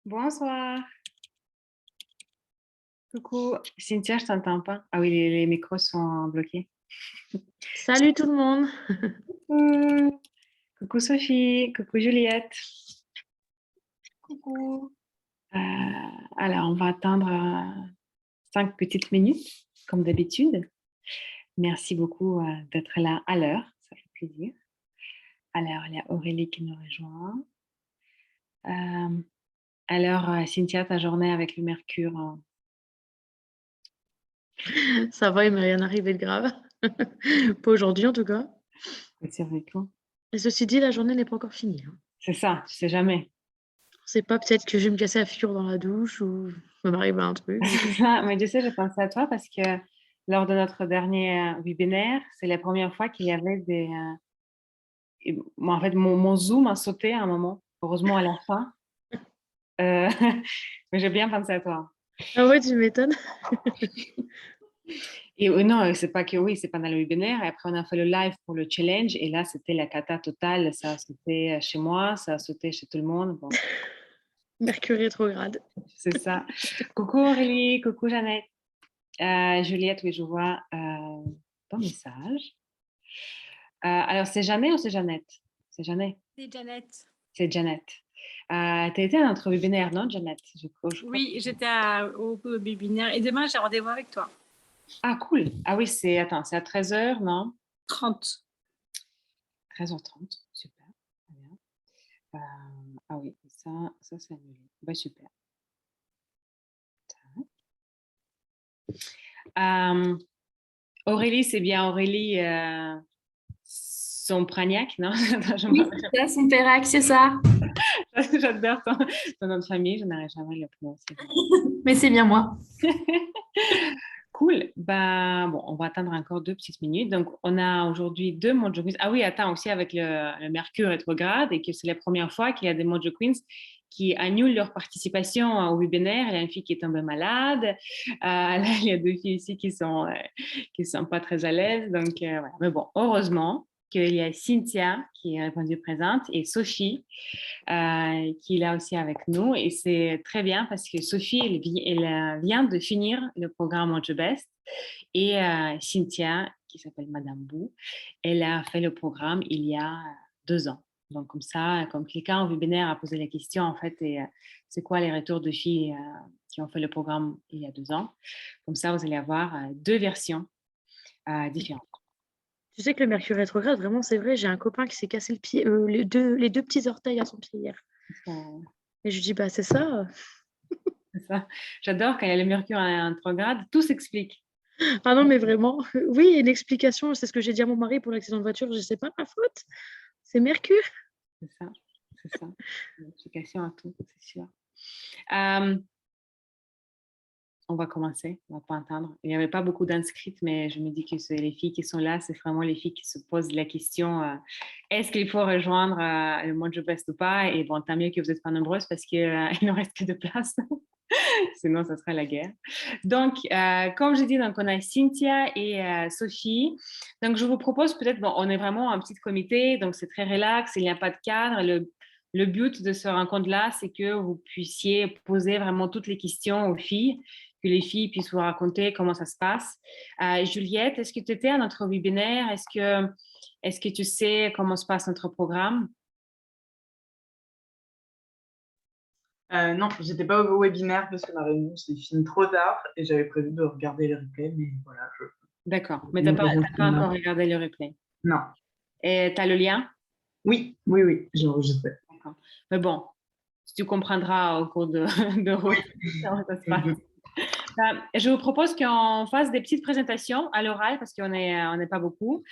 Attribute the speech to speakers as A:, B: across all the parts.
A: Bonsoir. Coucou. Cynthia, je t'entends pas. Ah oui, les micros sont bloqués.
B: Salut tout le monde.
A: Coucou. Coucou Sophie. Coucou Juliette.
B: Coucou.
A: Euh, alors, on va attendre 5 petites minutes, comme d'habitude. Merci beaucoup d'être là à l'heure. Ça fait plaisir. Alors, il y a Aurélie qui nous rejoint. Euh, alors, Cynthia, ta journée avec le mercure,
B: Ça va, il m'est rien arrivé de grave. Pas aujourd'hui en tout cas.
A: c'est vrai que-
B: Et ceci dit, la journée n'est pas encore finie, hein.
A: C'est ça, tu sais jamais.
B: C'est pas peut-être que je vais me casser la figure dans la douche ou il va m'arriver un truc.
A: C'est ça, mais je sais, je pensais à toi parce que lors de notre dernier webinaire, c'est la première fois qu'il y avait moi, en fait, mon Zoom a sauté à un moment, heureusement à la fin. Euh, mais j'ai bien pensé à toi.
B: Ah ouais, tu m'étonnes.
A: Et non, c'est pas que oui, c'est pendant le webinaire. Et après, on a fait le live pour le challenge. Et là, c'était la cata totale. Ça a sauté chez moi, ça a sauté chez tout le monde. Bon,
B: Mercure rétrograde.
A: c'est ça. Coucou Aurélie, coucou Jeannette. Juliette, oui, je vois ton message. Alors, c'est Jeannette ou c'est Jeannette? C'est Jeannette.
C: C'est Janet.
A: C'est Jeannette. Tu as été à notre webinaire, non, Jeannette? Je crois.
C: Oui, j'étais au webinaire et demain j'ai rendez-vous avec toi.
A: Ah, cool. Ah oui, attends, c'est à 13h, non?
C: 30.
A: 13h30. Super. Très bien. Ah oui, ça c'est annulé. Bah, super. Euh, Aurélie, c'est bien Aurélie Sompragnac, non? Attends,
D: Oui, c'est ça, son Pérac, c'est ça.
A: J'adore ton nom de famille, je n'arrive jamais à le prononcer.
D: Mais c'est bien moi.
A: Cool. Ben, bon, on va attendre encore 2 petites minutes. Donc, on a aujourd'hui 2 Mojo Queens. Ah oui, attends, aussi avec le Mercure rétrograde et que c'est la première fois qu'il y a des Mojo Queens qui annulent leur participation au webinaire. Il y a une fille qui est tombée malade. Là, il y a 2 filles ici qui sont pas très à l'aise. Donc, voilà. Mais bon, heureusement qu'il y a Cynthia qui est répondue présente et Sophie qui est là aussi avec nous. Et c'est très bien parce que Sophie, elle vient de finir le programme Mojo Best. Et Cynthia, qui s'appelle Madame Bou, elle a fait le programme il y a 2 ans. Donc, comme ça, comme quelqu'un au webinaire a posé la question, en fait, et, c'est quoi les retours de filles qui ont fait le programme il y a 2 ans? Comme ça, vous allez avoir 2 versions différentes.
B: Tu sais que le Mercure rétrograde, vraiment, c'est vrai, j'ai un copain qui s'est cassé le pied, les deux petits orteils à son pied hier.
A: Ça-
B: Et je lui dis, bah c'est ça.
A: c'est ça. J'adore quand il y a le Mercure en rétrograde, tout s'explique.
B: Ah non, mais vraiment. Oui, une explication, c'est ce que j'ai dit à mon mari pour l'accident de voiture, je sais pas ma faute. C'est Mercure.
A: C'est ça, c'est ça. Une explication à tout, c'est sûr. Euh, on va commencer, on va pas entendre. Il n'y avait pas beaucoup d'inscrites, mais je me dis que c'est les filles qui sont là, c'est vraiment les filles qui se posent la question est-ce qu'il faut rejoindre le Mojo Best ou pas? Et bon, tant mieux que vous n'êtes pas nombreuses parce qu'il ne reste que 2 places. Sinon, ça sera la guerre. Donc, comme je dis, donc, on a Cynthia et Sophie. Donc, je vous propose peut-être, bon, on est vraiment un petit comité, donc c'est très relax, il n'y a pas de cadre. Le but de ce rencontre-là, c'est que vous puissiez poser vraiment toutes les questions aux filles, que les filles puissent vous raconter comment ça se passe. Juliette, est-ce que tu étais à notre webinaire? Est-ce que tu sais comment se passe notre programme?
E: Non, j'étais pas au webinaire parce que ma réunion s'est finie trop tard et j'avais prévu de regarder les replays, mais voilà.
A: D'accord, mais tu n'as pas encore regardé le replay.
E: Non.
A: Et tu as le lien?
E: Oui, oui, oui, j'ai enregistré.
A: D'accord. Mais bon, tu comprendras au cours de route comment ça se passe. Je vous propose qu'on fasse des petites présentations à l'oral parce qu'on n'est pas beaucoup.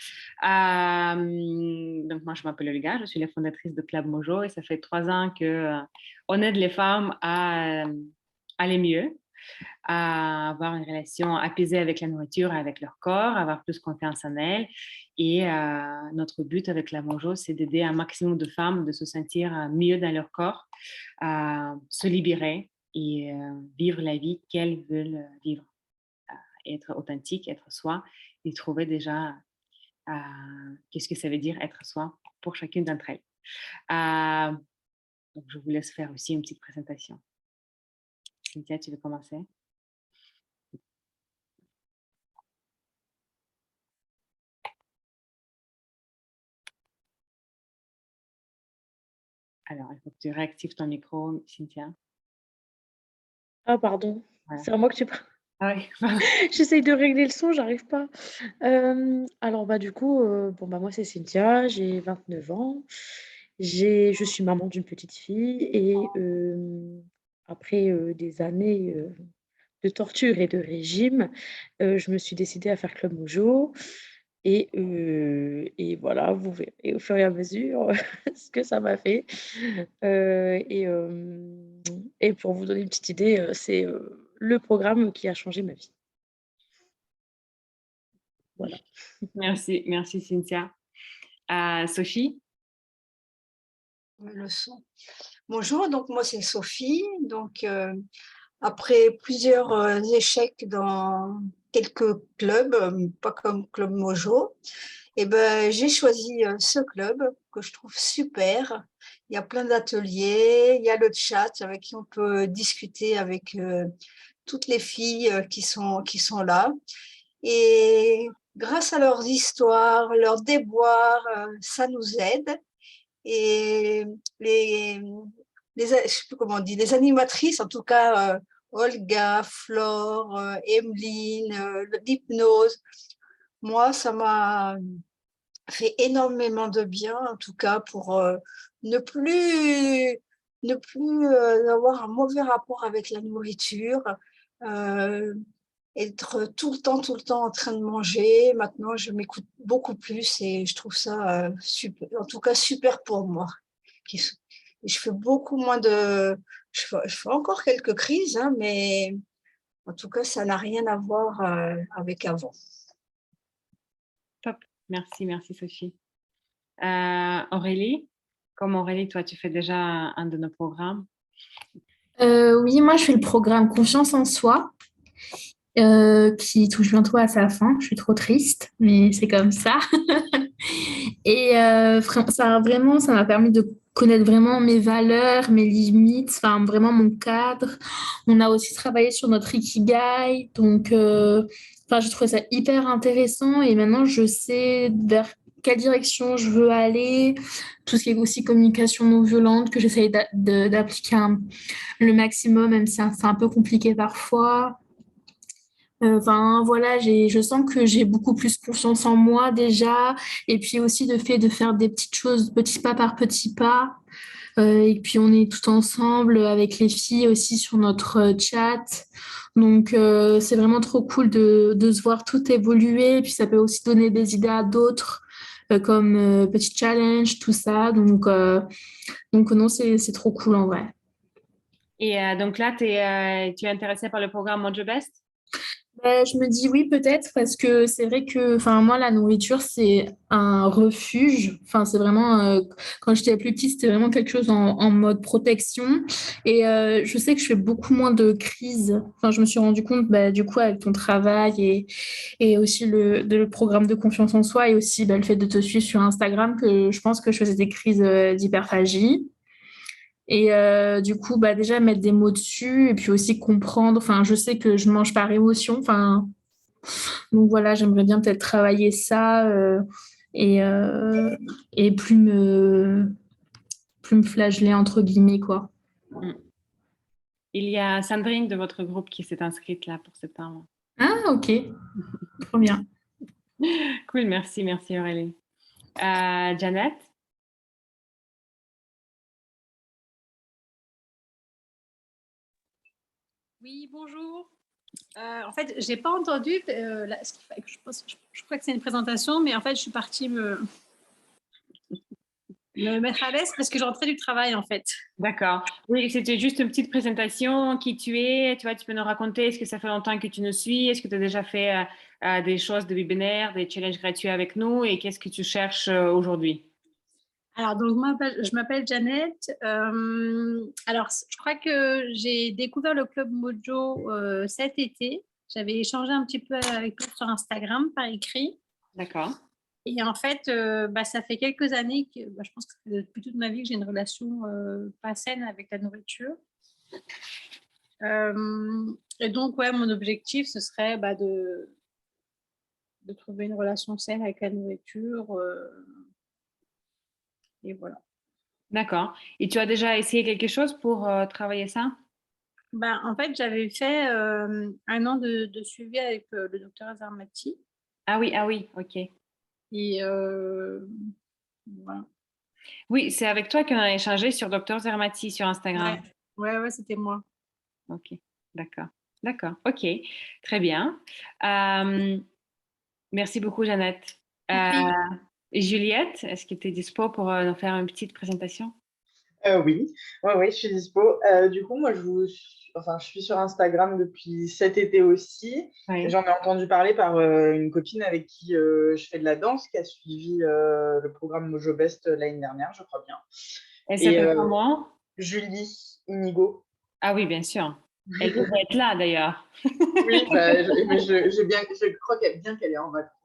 A: Donc, moi, je m'appelle Olga, je suis la fondatrice de Club Mojo et ça fait 3 ans qu'on aide les femmes à aller mieux, à avoir une relation apaisée avec la nourriture et avec leur corps, avoir plus confiance en elles. Et notre but avec la Mojo, c'est d'aider un maximum de femmes de se sentir mieux dans leur corps, à se libérer et vivre la vie qu'elles veulent vivre, être authentique, être soi et trouver déjà qu'est-ce que ça veut dire être soi pour chacune d'entre elles. Donc, je vous laisse faire aussi une petite présentation. Cynthia, tu veux commencer? Alors, il faut que tu réactives ton micro, Cynthia.
B: Ah, pardon.
A: Voilà.
B: C'est à moi que tu parles.
A: Ah oui,
B: J'essaye de régler le son, j'arrive pas. Alors, du coup, moi, c'est Cynthia, j'ai 29 ans. Je suis maman d'une petite fille et après des années de torture et de régime, je me suis décidée à faire Club Mojo. Et voilà, vous verrez au fur et à mesure ce que ça m'a fait. Heu et hem et pour vous donner une petite idée, c'est, le programme qui a changé ma vie. Voilà.
A: merci Cynthia. Sophie?
F: Le son. Bonjour, donc moi c'est Sophie. Donc après plusieurs échecs dans quelques clubs, pas comme Club Mojo, et ben j'ai choisi ce club que je trouve super. Il y a plein d'ateliers, il y a le chat avec qui on peut discuter avec toutes les filles qui sont là. Et grâce à leurs histoires, leurs déboires, ça nous aide. Et les, je sais plus comment on dit, les animatrices, en tout cas, Olga, Flore, Emeline, l'hypnose, moi, ça m'a fait énormément de bien, en tout cas, pour ne plus, ne plus avoir un mauvais rapport avec la nourriture, euh, être tout le temps en train de manger. Maintenant, je m'écoute beaucoup plus et je trouve ça super, en tout cas super pour moi. Et je fais beaucoup moins je fais encore quelques crises, hein, mais en tout cas, ça n'a rien à voir avec avant.
A: Top. Merci Sophie. Aurélie? Comme Aurélie, toi, tu fais déjà un de nos programmes.
D: Oui, moi, je fais le programme Confiance en soi, qui touche bientôt à sa fin. Je suis trop triste, mais c'est comme ça. Et ça m'a permis de connaître vraiment mes valeurs, mes limites, enfin vraiment mon cadre. On a aussi travaillé sur notre ikigai, donc j'ai trouvé ça hyper intéressant et maintenant je sais vers quelle direction je veux aller, tout ce qui est aussi communication non violente que j'essaye d'appliquer le maximum, même si c'est un peu compliqué parfois. Enfin, voilà, je sens que j'ai beaucoup plus confiance en moi déjà. Et puis aussi le fait de faire des petites choses, petit pas par petit pas. Et puis on est tout ensemble avec les filles aussi sur notre chat. Donc c'est vraiment trop cool de se voir tout évoluer. Et puis ça peut aussi donner des idées à d'autres, comme petit challenge, tout ça. Donc non, c'est trop cool en vrai.
A: Et donc là, tu es intéressée par le programme Mojo Best?
D: Je me dis oui, peut-être, parce que c'est vrai que moi, la nourriture, c'est un refuge. Enfin, c'est vraiment, quand j'étais plus petite, c'était vraiment quelque chose en mode protection. Et je sais que je fais beaucoup moins de crises. Enfin, je me suis rendu compte, du coup, avec ton travail et aussi le programme de confiance en soi et aussi le fait de te suivre sur Instagram, que je pense que je faisais des crises d'hyperphagie. Et du coup, déjà mettre des mots dessus et puis aussi comprendre. Enfin, je sais que je mange par émotion. Enfin, donc voilà, j'aimerais bien peut-être travailler ça et, euh, et plus me flageller entre guillemets quoi.
A: Mm. Il y a Sandrine de votre groupe qui s'est inscrite là pour septembre.
D: Ah ok, trop bien.
A: Cool, merci Aurélie. Janet?
C: Oui, bonjour. En fait, j'ai pas entendu ce qu'il fallait que je crois que c'est une présentation, mais en fait, je suis partie me mettre à l'aise parce que je rentrais du travail, en fait.
A: D'accord. Oui, c'était juste une petite présentation, qui tu es. Tu vois, tu peux nous raconter, est-ce que ça fait longtemps que tu nous suis? Est-ce que tu as déjà fait des choses de webinaire, des challenges gratuits avec nous? Et qu'est-ce que tu cherches aujourd'hui?
C: Alors, donc, je m'appelle Janet. Alors, je crois que j'ai découvert le Club Mojo cet été. J'avais échangé un petit peu avec toi sur Instagram par écrit.
A: D'accord.
C: Et en fait, ça fait quelques années que je pense que depuis toute ma vie que j'ai une relation pas saine avec la nourriture. Et donc, ouais, mon objectif, ce serait de trouver une relation saine avec la nourriture. Et voilà.
A: D'accord. Et tu as déjà essayé quelque chose pour travailler ça?
C: Ben, en fait, j'avais fait 1 an de suivi avec le docteur Azarmati.
A: Ah oui, ok.
C: Et voilà.
A: Oui, c'est avec toi qu'on a échangé sur Dr Zermati sur Instagram.
C: Ouais, c'était moi.
A: Ok, d'accord. D'accord, ok. Très bien. Euh, merci beaucoup, Jeannette.
C: Oui.
A: Et Juliette, est-ce que tu es dispo pour nous faire une petite présentation?
E: Oui, je suis dispo. Du coup, moi, je suis sur Instagram depuis cet été aussi.
A: Oui.
E: J'en ai entendu parler par une copine avec qui je fais de la danse, qui a suivi le programme Mojo Best l'année dernière, je crois bien.
A: Elle
E: Et
A: s'appelle comment?
E: Julie Inigo.
A: Ah oui, bien sûr. Elle devrait être là, d'ailleurs.
E: Oui, je crois bien qu'elle est en vacances.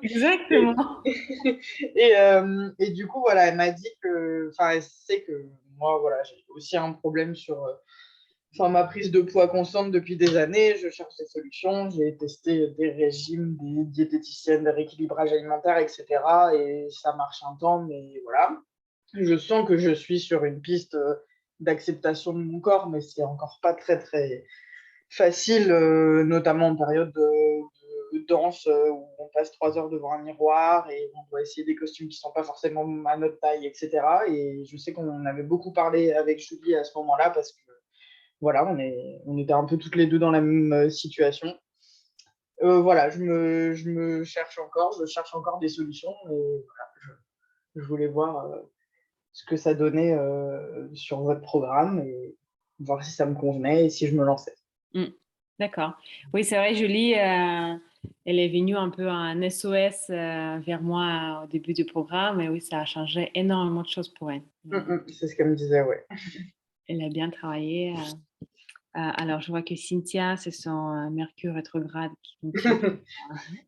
A: Exactement.
E: Et du coup, voilà, elle m'a dit elle sait que moi, voilà, j'ai aussi un problème sur ma prise de poids constante depuis des années. Je cherche des solutions. J'ai testé des régimes, des diététiciennes, des rééquilibrages alimentaires, etc. Et ça marche un temps, mais voilà. Je sens que je suis sur une piste d'acceptation de mon corps, mais c'est encore pas très, très facile, notamment en période de danse où on passe 3 heures devant un miroir et on doit essayer des costumes qui ne sont pas forcément à notre taille, etc. Et je sais qu'on en avait beaucoup parlé avec Julie à ce moment-là parce que voilà, on était un peu toutes les deux dans la même situation. Voilà, je cherche encore des solutions et voilà, je voulais voir ce que ça donnait sur votre programme et voir si ça me convenait et si je me lançais.
A: Mm. D'accord. Oui, c'est vrai, Julie, elle est venue un peu en SOS vers moi au début du programme et oui, ça a changé énormément de choses pour elle.
E: C'est ce qu'elle me disait, ouais.
A: Elle a bien travaillé. Alors, je vois que Cynthia, c'est son Mercure rétrograde qui continue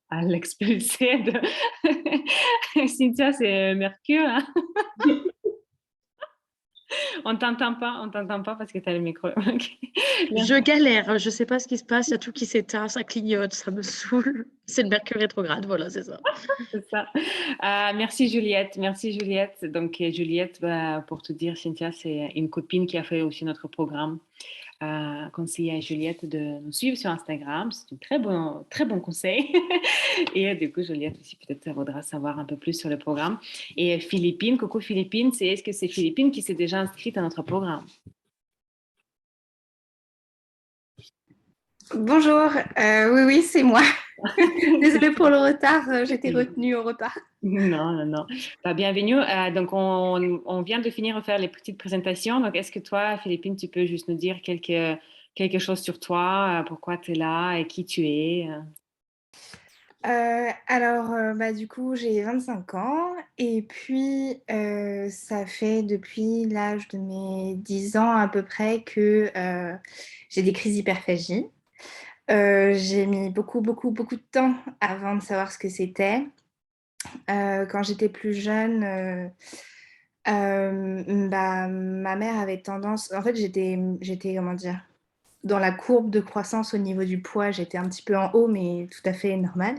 A: à l'expulser. Cynthia, c'est Mercure. Hein. On t'entend pas parce que tu as le micro. Ok.
B: Je galère, je sais pas ce qui se passe, il y a tout qui s'éteint, ça clignote, ça me saoule. C'est le Mercure rétrograde, voilà, c'est ça.
A: C'est ça. Merci Juliette. Merci Juliette. Donc Juliette, bah, pour te dire, Cynthia, c'est une copine qui a fait aussi notre programme. Conseiller à Juliette de nous suivre sur Instagram. C'est un très bon conseil. Et du coup, Juliette aussi, peut-être, ça voudra savoir un peu plus sur le programme. Et Philippine, coucou Philippine, est-ce que c'est Philippine qui s'est déjà inscrite à notre programme?
G: Bonjour, oui, c'est moi. Désolée pour le retard, j'étais retenue au repas.
A: Non. Bah, bienvenue. Donc, on vient de finir de faire les petites présentations. Donc, est-ce que toi, Philippine, tu peux juste nous dire quelque chose sur toi, pourquoi tu es là et qui tu es?
G: Du coup, j'ai 25 ans et puis ça fait depuis l'âge de mes 10 ans à peu près que j'ai des crises d'hyperphagie. J'ai mis beaucoup de temps avant de savoir ce que c'était. Quand j'étais plus jeune, ma mère avait tendance en fait, j'étais, comment dire? Dans la courbe de croissance au niveau du poids, j'étais un petit peu en haut, mais tout à fait normal.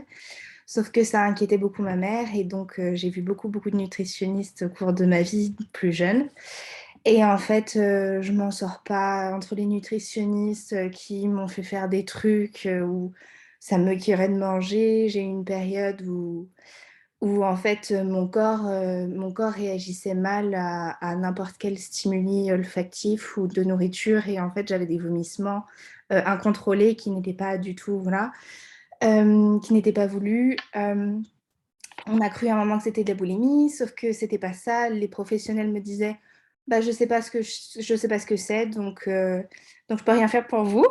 G: Sauf que ça inquiétait beaucoup ma mère et donc j'ai vu beaucoup de nutritionnistes au cours de ma vie plus jeune. Et en fait, je m'en sors pas entre les nutritionnistes qui m'ont fait faire des trucs où ça me moquerait de manger. J'ai eu une période où en fait, mon corps réagissait mal à n'importe quel stimuli olfactif ou de nourriture et en fait, j'avais des vomissements, incontrôlés qui n'étaient pas du tout voilà, qui n'étaient pas voulus. On a cru à un moment que c'était de la boulimie, sauf que c'était pas ça. Les professionnels me disaient: «Bah, je sais pas ce que c'est, donc je peux rien faire pour vous».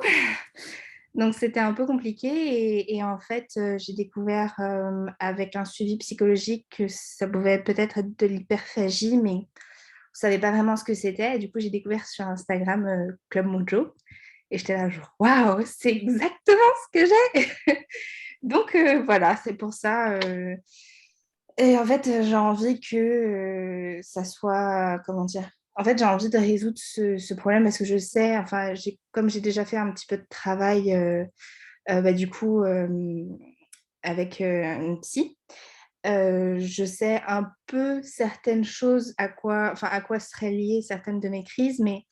G: Donc c'était un peu compliqué et en fait, j'ai découvert, avec un suivi psychologique que ça pouvait peut-être être de l'hyperphagie, mais on savait pas vraiment ce que c'était et du coup, j'ai découvert sur Instagram, Club Mojo et j'étais là genre: «Waouh, c'est exactement ce que j'ai!» Donc voilà, c'est pour ça, et en fait, j'ai envie que, ça soit, comment dire? En fait, j'ai envie de résoudre ce problème parce que je sais, enfin, comme j'ai déjà fait un petit peu de travail, du coup, avec une psy, je sais un peu certaines choses, à quoi seraient liées certaines de mes crises, mais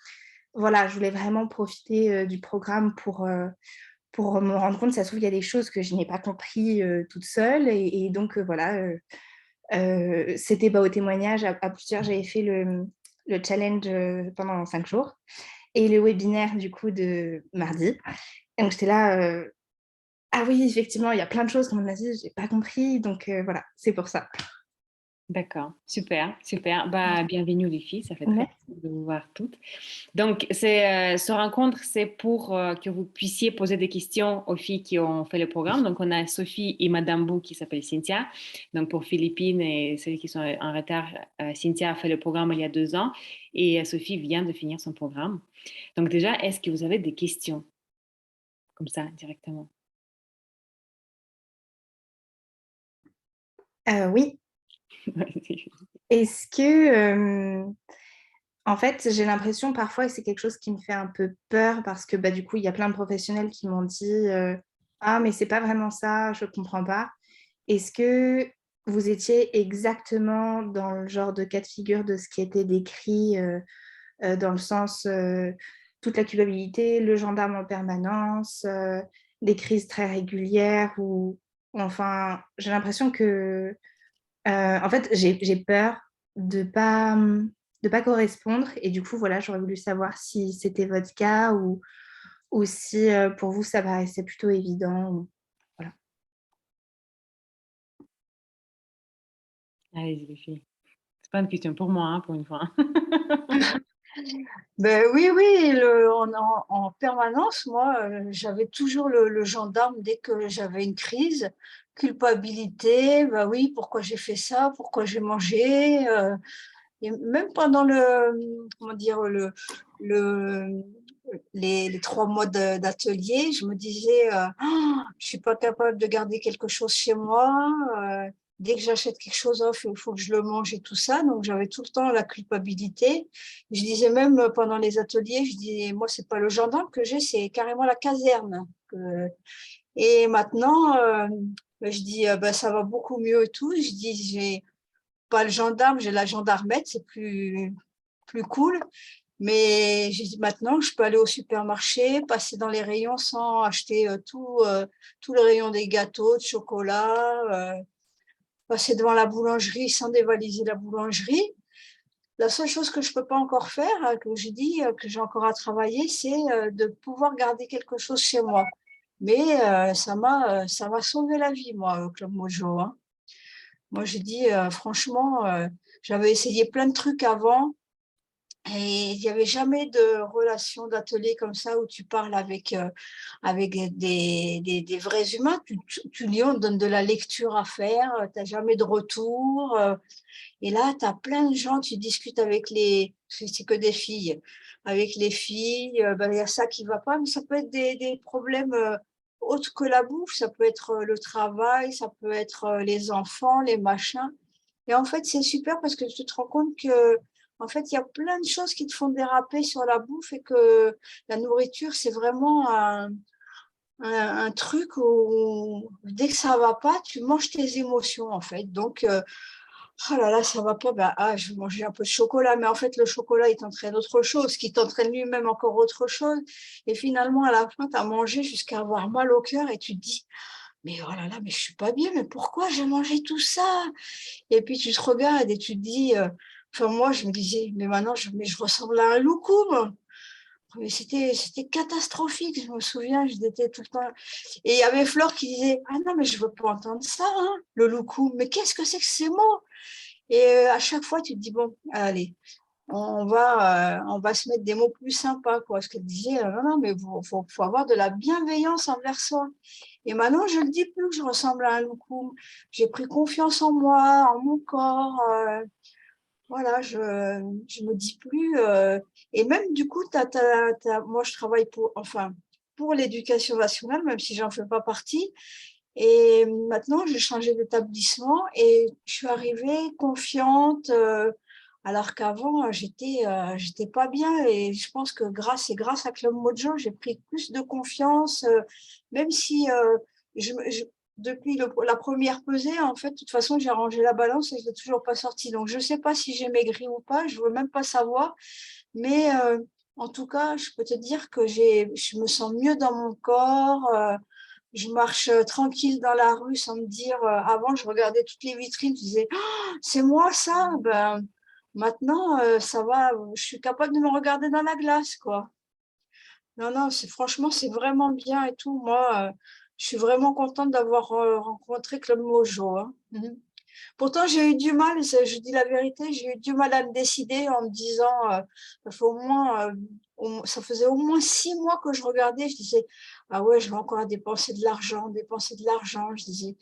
G: voilà, je voulais vraiment profiter du programme pour me rendre compte, ça se trouve, il y a des choses que je n'ai pas compris toute seule. Et donc, voilà, c'était au témoignage à plusieurs. J'avais fait le challenge pendant 5 jours et le webinaire, du coup, de mardi. Et donc, j'étais là, ah oui, effectivement, il y a plein de choses, comme on a dit, je n'ai pas compris. Donc, voilà, c'est pour ça.
A: D'accord, super, super. Bah, bienvenue les filles, ça fait très
G: Merci.
A: plaisir de vous voir toutes. Donc, ce rencontre, c'est pour que vous puissiez poser des questions aux filles qui ont fait le programme. Donc, on a Sophie et Madame Bou qui s'appelle Cynthia. Donc, pour Philippines et celles qui sont en retard, Cynthia a fait le programme il y a 2 ans et Sophie vient de finir son programme. Donc, déjà, est-ce que vous avez des questions comme ça, directement?
G: Oui. Est-ce que, en fait, j'ai l'impression parfois que c'est quelque chose qui me fait un peu peur parce que du coup, il y a plein de professionnels qui m'ont dit ah, mais c'est pas vraiment ça, je comprends pas. Est-ce que vous étiez exactement dans le genre de cas de figure de ce qui était décrit dans le sens toute la culpabilité, le gendarme en permanence, des crises très régulières ou enfin, j'ai l'impression que en fait, j'ai peur de pas correspondre et du coup, voilà, j'aurais voulu savoir si c'était votre cas ou si, pour vous, ça paraissait plutôt évident ou voilà.
A: Allez-y, les filles. C'est pas une question pour moi, hein, pour une fois.
F: Ben oui, oui, en permanence, moi, j'avais toujours le gendarme dès que j'avais une crise. Culpabilité, bah oui, pourquoi j'ai fait ça, pourquoi j'ai mangé. Et même pendant comment dire, le, les 3 mois d'atelier, je me disais, ah, je suis pas capable de garder quelque chose chez moi. Dès que j'achète quelque chose, il faut que je le mange et tout ça. Donc, j'avais tout le temps la culpabilité. Je disais même pendant les ateliers, je disais, moi, c'est pas le gendarme que j'ai, c'est carrément la caserne. Et maintenant, je dis, ça va beaucoup mieux et tout. Je dis, j'ai pas le gendarme, j'ai la gendarmette, c'est plus cool. Mais j'ai dit maintenant, je peux aller au supermarché, passer dans les rayons sans acheter tout le rayon des gâteaux, de chocolat, passer devant la boulangerie sans dévaliser la boulangerie. La seule chose que je ne peux pas encore faire, que j'ai dit, que j'ai encore à travailler, c'est de pouvoir garder quelque chose chez moi. Mais ça m'a sauvé la vie, moi, au Club Mojo, hein. Moi, j'ai dit, franchement, j'avais essayé plein de trucs avant et il n'y avait jamais de relation d'atelier comme ça où tu parles avec des vrais humains. Tu lis, on te donne de la lecture à faire, tu n'as jamais de retour. Et là, tu as plein de gens, tu discutes avec c'est que des filles, avec les filles, il y a ça qui ne va pas, mais ça peut être des problèmes autres que la bouffe, ça peut être le travail, ça peut être les enfants, les machins. Et en fait, c'est super parce que tu te rends compte que, en fait, il y a plein de choses qui te font déraper sur la bouffe et que la nourriture, c'est vraiment un truc où dès que ça va pas, tu manges tes émotions, en fait. Donc, oh là là, ça va pas, je vais manger un peu de chocolat, mais en fait, le chocolat, il t'entraîne autre chose, qui t'entraîne lui-même encore autre chose. Et finalement, à la fin, tu as mangé jusqu'à avoir mal au cœur et tu te dis, mais oh là là, mais je suis pas bien, mais pourquoi j'ai mangé tout ça? Et puis tu te regardes et tu te dis, enfin moi je me disais, mais maintenant mais je ressemble à un loukoum. Mais c'était catastrophique, je me souviens, j'étais tout le temps. Et il y avait Flore qui disait, ah non, mais je veux pas entendre ça, hein, le loukoum. Mais qu'est-ce que c'est que ces mots? Et à chaque fois, tu te dis, bon, allez, on va se mettre des mots plus sympas, quoi. Parce qu'elle disait, non, non, mais faut avoir de la bienveillance envers soi. Et maintenant, je ne le dis plus que je ressemble à un loukoum. J'ai pris confiance en moi, en mon corps. Voilà, je me dis plus. Et même du coup, moi, je travaille pour l'éducation nationale, même si j'en fais pas partie. Et maintenant, j'ai changé d'établissement et je suis arrivée confiante, Alors qu'avant, j'étais pas bien et je pense que grâce à Club Mojo, j'ai pris plus de confiance, même si depuis la première pesée, en fait, de toute façon, j'ai rangé la balance et je l'ai toujours pas sortie. Donc, je sais pas si j'ai maigri ou pas, je veux même pas savoir. Mais en tout cas, je peux te dire que je me sens mieux dans mon corps. Je marche tranquille dans la rue sans me dire. Avant, je regardais toutes les vitrines, je disais, ah, c'est moi ça. Ben, maintenant, ça va. Je suis capable de me regarder dans la glace, quoi. Non, non, franchement, c'est vraiment bien et tout. Moi, je suis vraiment contente d'avoir rencontré Club Mojo, hein. Mhm. Pourtant, j'ai eu du mal, je dis la vérité, j'ai eu du mal à me décider en me disant, ça faisait au moins 6 mois que je regardais, je disais, ah ouais, je vais encore dépenser de l'argent, je disais.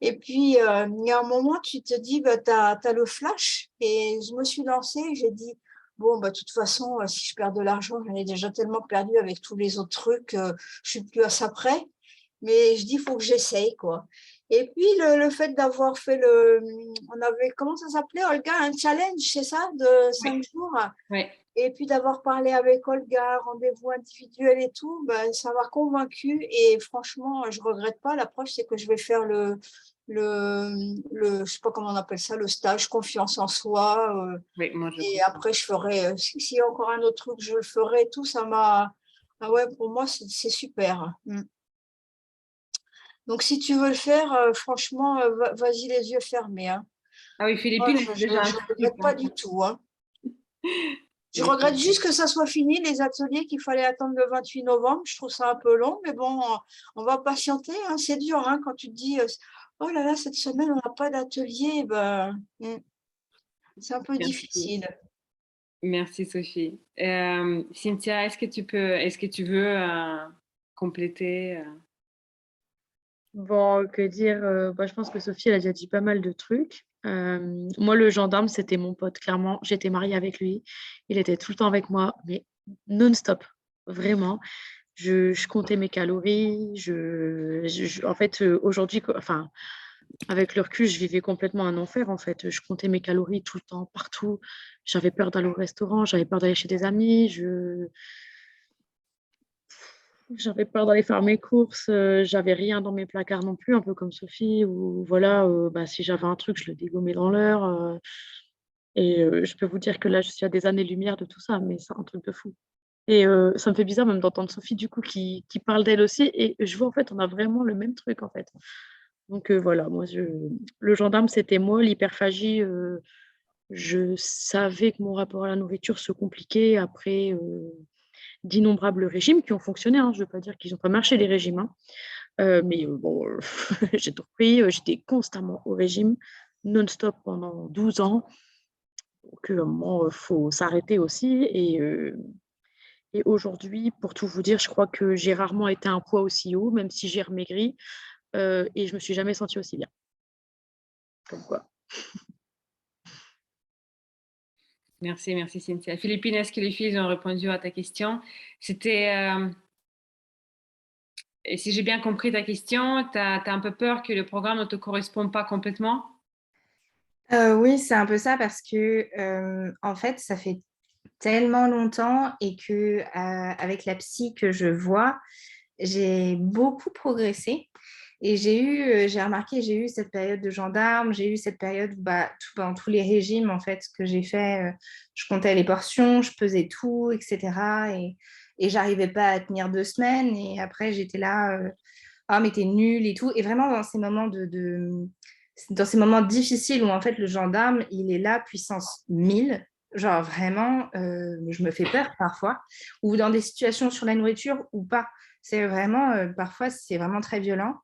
F: Et puis, il y a un moment, tu te dis, bah, tu as le flash, et je me suis lancée, et j'ai dit, bon, bah, de toute façon, si je perds de l'argent, j'en ai déjà tellement perdu avec tous les autres trucs, je suis plus à ça près, mais je dis, il faut que j'essaye, quoi. Et puis, le fait d'avoir fait on avait, comment ça s'appelait, Olga, un challenge, c'est ça, de 5 jours.
A: Oui.
F: Et puis d'avoir parlé avec Olga, rendez-vous individuel et tout, ben, ça m'a convaincue. Et franchement, je ne regrette pas. La preuve, c'est que je vais faire je sais pas comment on appelle ça, le stage confiance en soi.
A: Oui, moi, je
F: Et
A: comprends.
F: après, je ferai, s'il y a encore un autre truc, je le ferai et tout. Ça m'a. Ah ouais, pour moi, c'est super. Donc, si tu veux le faire, franchement, vas-y les yeux fermés, hein.
A: Ah oui,
F: Moi,
A: Philippine,
F: je
A: c'est déjà un
F: ne
A: truc,
F: regrette pas
A: hein.
F: du tout, hein. Je
A: Oui.
F: regrette juste que ça soit fini, les ateliers qu'il fallait attendre le 28 novembre. Je trouve ça un peu long, mais bon, on va patienter, hein. C'est dur, hein, quand tu te dis, oh là là, cette semaine, on n'a pas d'atelier. Ben, c'est un peu
A: Merci.
F: difficile.
A: Merci, Sophie. Cynthia, est-ce que tu veux compléter?
B: Bon, que dire, bah, je pense que Sophie, elle a déjà dit pas mal de trucs. Moi, le gendarme, c'était mon pote, clairement. J'étais mariée avec lui. Il était tout le temps avec moi, mais non-stop, vraiment. Je comptais mes calories. En fait, aujourd'hui, enfin, avec le recul, je vivais complètement un enfer, en fait. Je comptais mes calories tout le temps, partout. J'avais peur d'aller au restaurant, j'avais peur d'aller chez des amis. J'avais peur d'aller faire mes courses, j'avais rien dans mes placards non plus, un peu comme Sophie, ou voilà, bah, si j'avais un truc, je le dégommais dans l'heure. Et je peux vous dire que là, je suis à des années-lumière de tout ça, mais c'est un truc de fou. Et ça me fait bizarre même d'entendre Sophie, du coup, qui parle d'elle aussi. Et je vois, en fait, on a vraiment le même truc, en fait. Donc voilà, moi, le gendarme, c'était moi. L'hyperphagie, je savais que mon rapport à la nourriture se compliquait après d'innombrables régimes qui ont fonctionné, hein. Je ne veux pas dire qu'ils n'ont pas marché, les régimes, hein. Mais bon, j'ai tout repris. J'étais constamment au régime, non-stop pendant 12 ans. Donc, à un moment, il faut s'arrêter aussi. Et aujourd'hui, pour tout vous dire, je crois que j'ai rarement été à un poids aussi haut, même si j'ai remaigri. Et je ne me suis jamais sentie aussi bien. Comme quoi.
A: Merci, merci, Cynthia. Philippine, est-ce que les filles ont répondu à ta question? Et si j'ai bien compris ta question, tu as un peu peur que le programme ne te corresponde pas complètement?
G: Oui, c'est un peu ça parce que en fait, ça fait tellement longtemps et que avec la psy que je vois, j'ai beaucoup progressé. Et j'ai remarqué, j'ai eu cette période de gendarme, j'ai eu cette période où bah, dans tous les régimes en fait que j'ai fait, je comptais les portions, je pesais tout, etc. Et j'arrivais pas à tenir 2 semaines. Et après, j'étais là, ah mais t'es nul et tout. Et vraiment dans ces moments dans ces moments difficiles où en fait le gendarme, il est là puissance 1000, genre vraiment, je me fais peur parfois, ou dans des situations sur la nourriture ou pas. C'est vraiment, parfois, c'est vraiment très violent.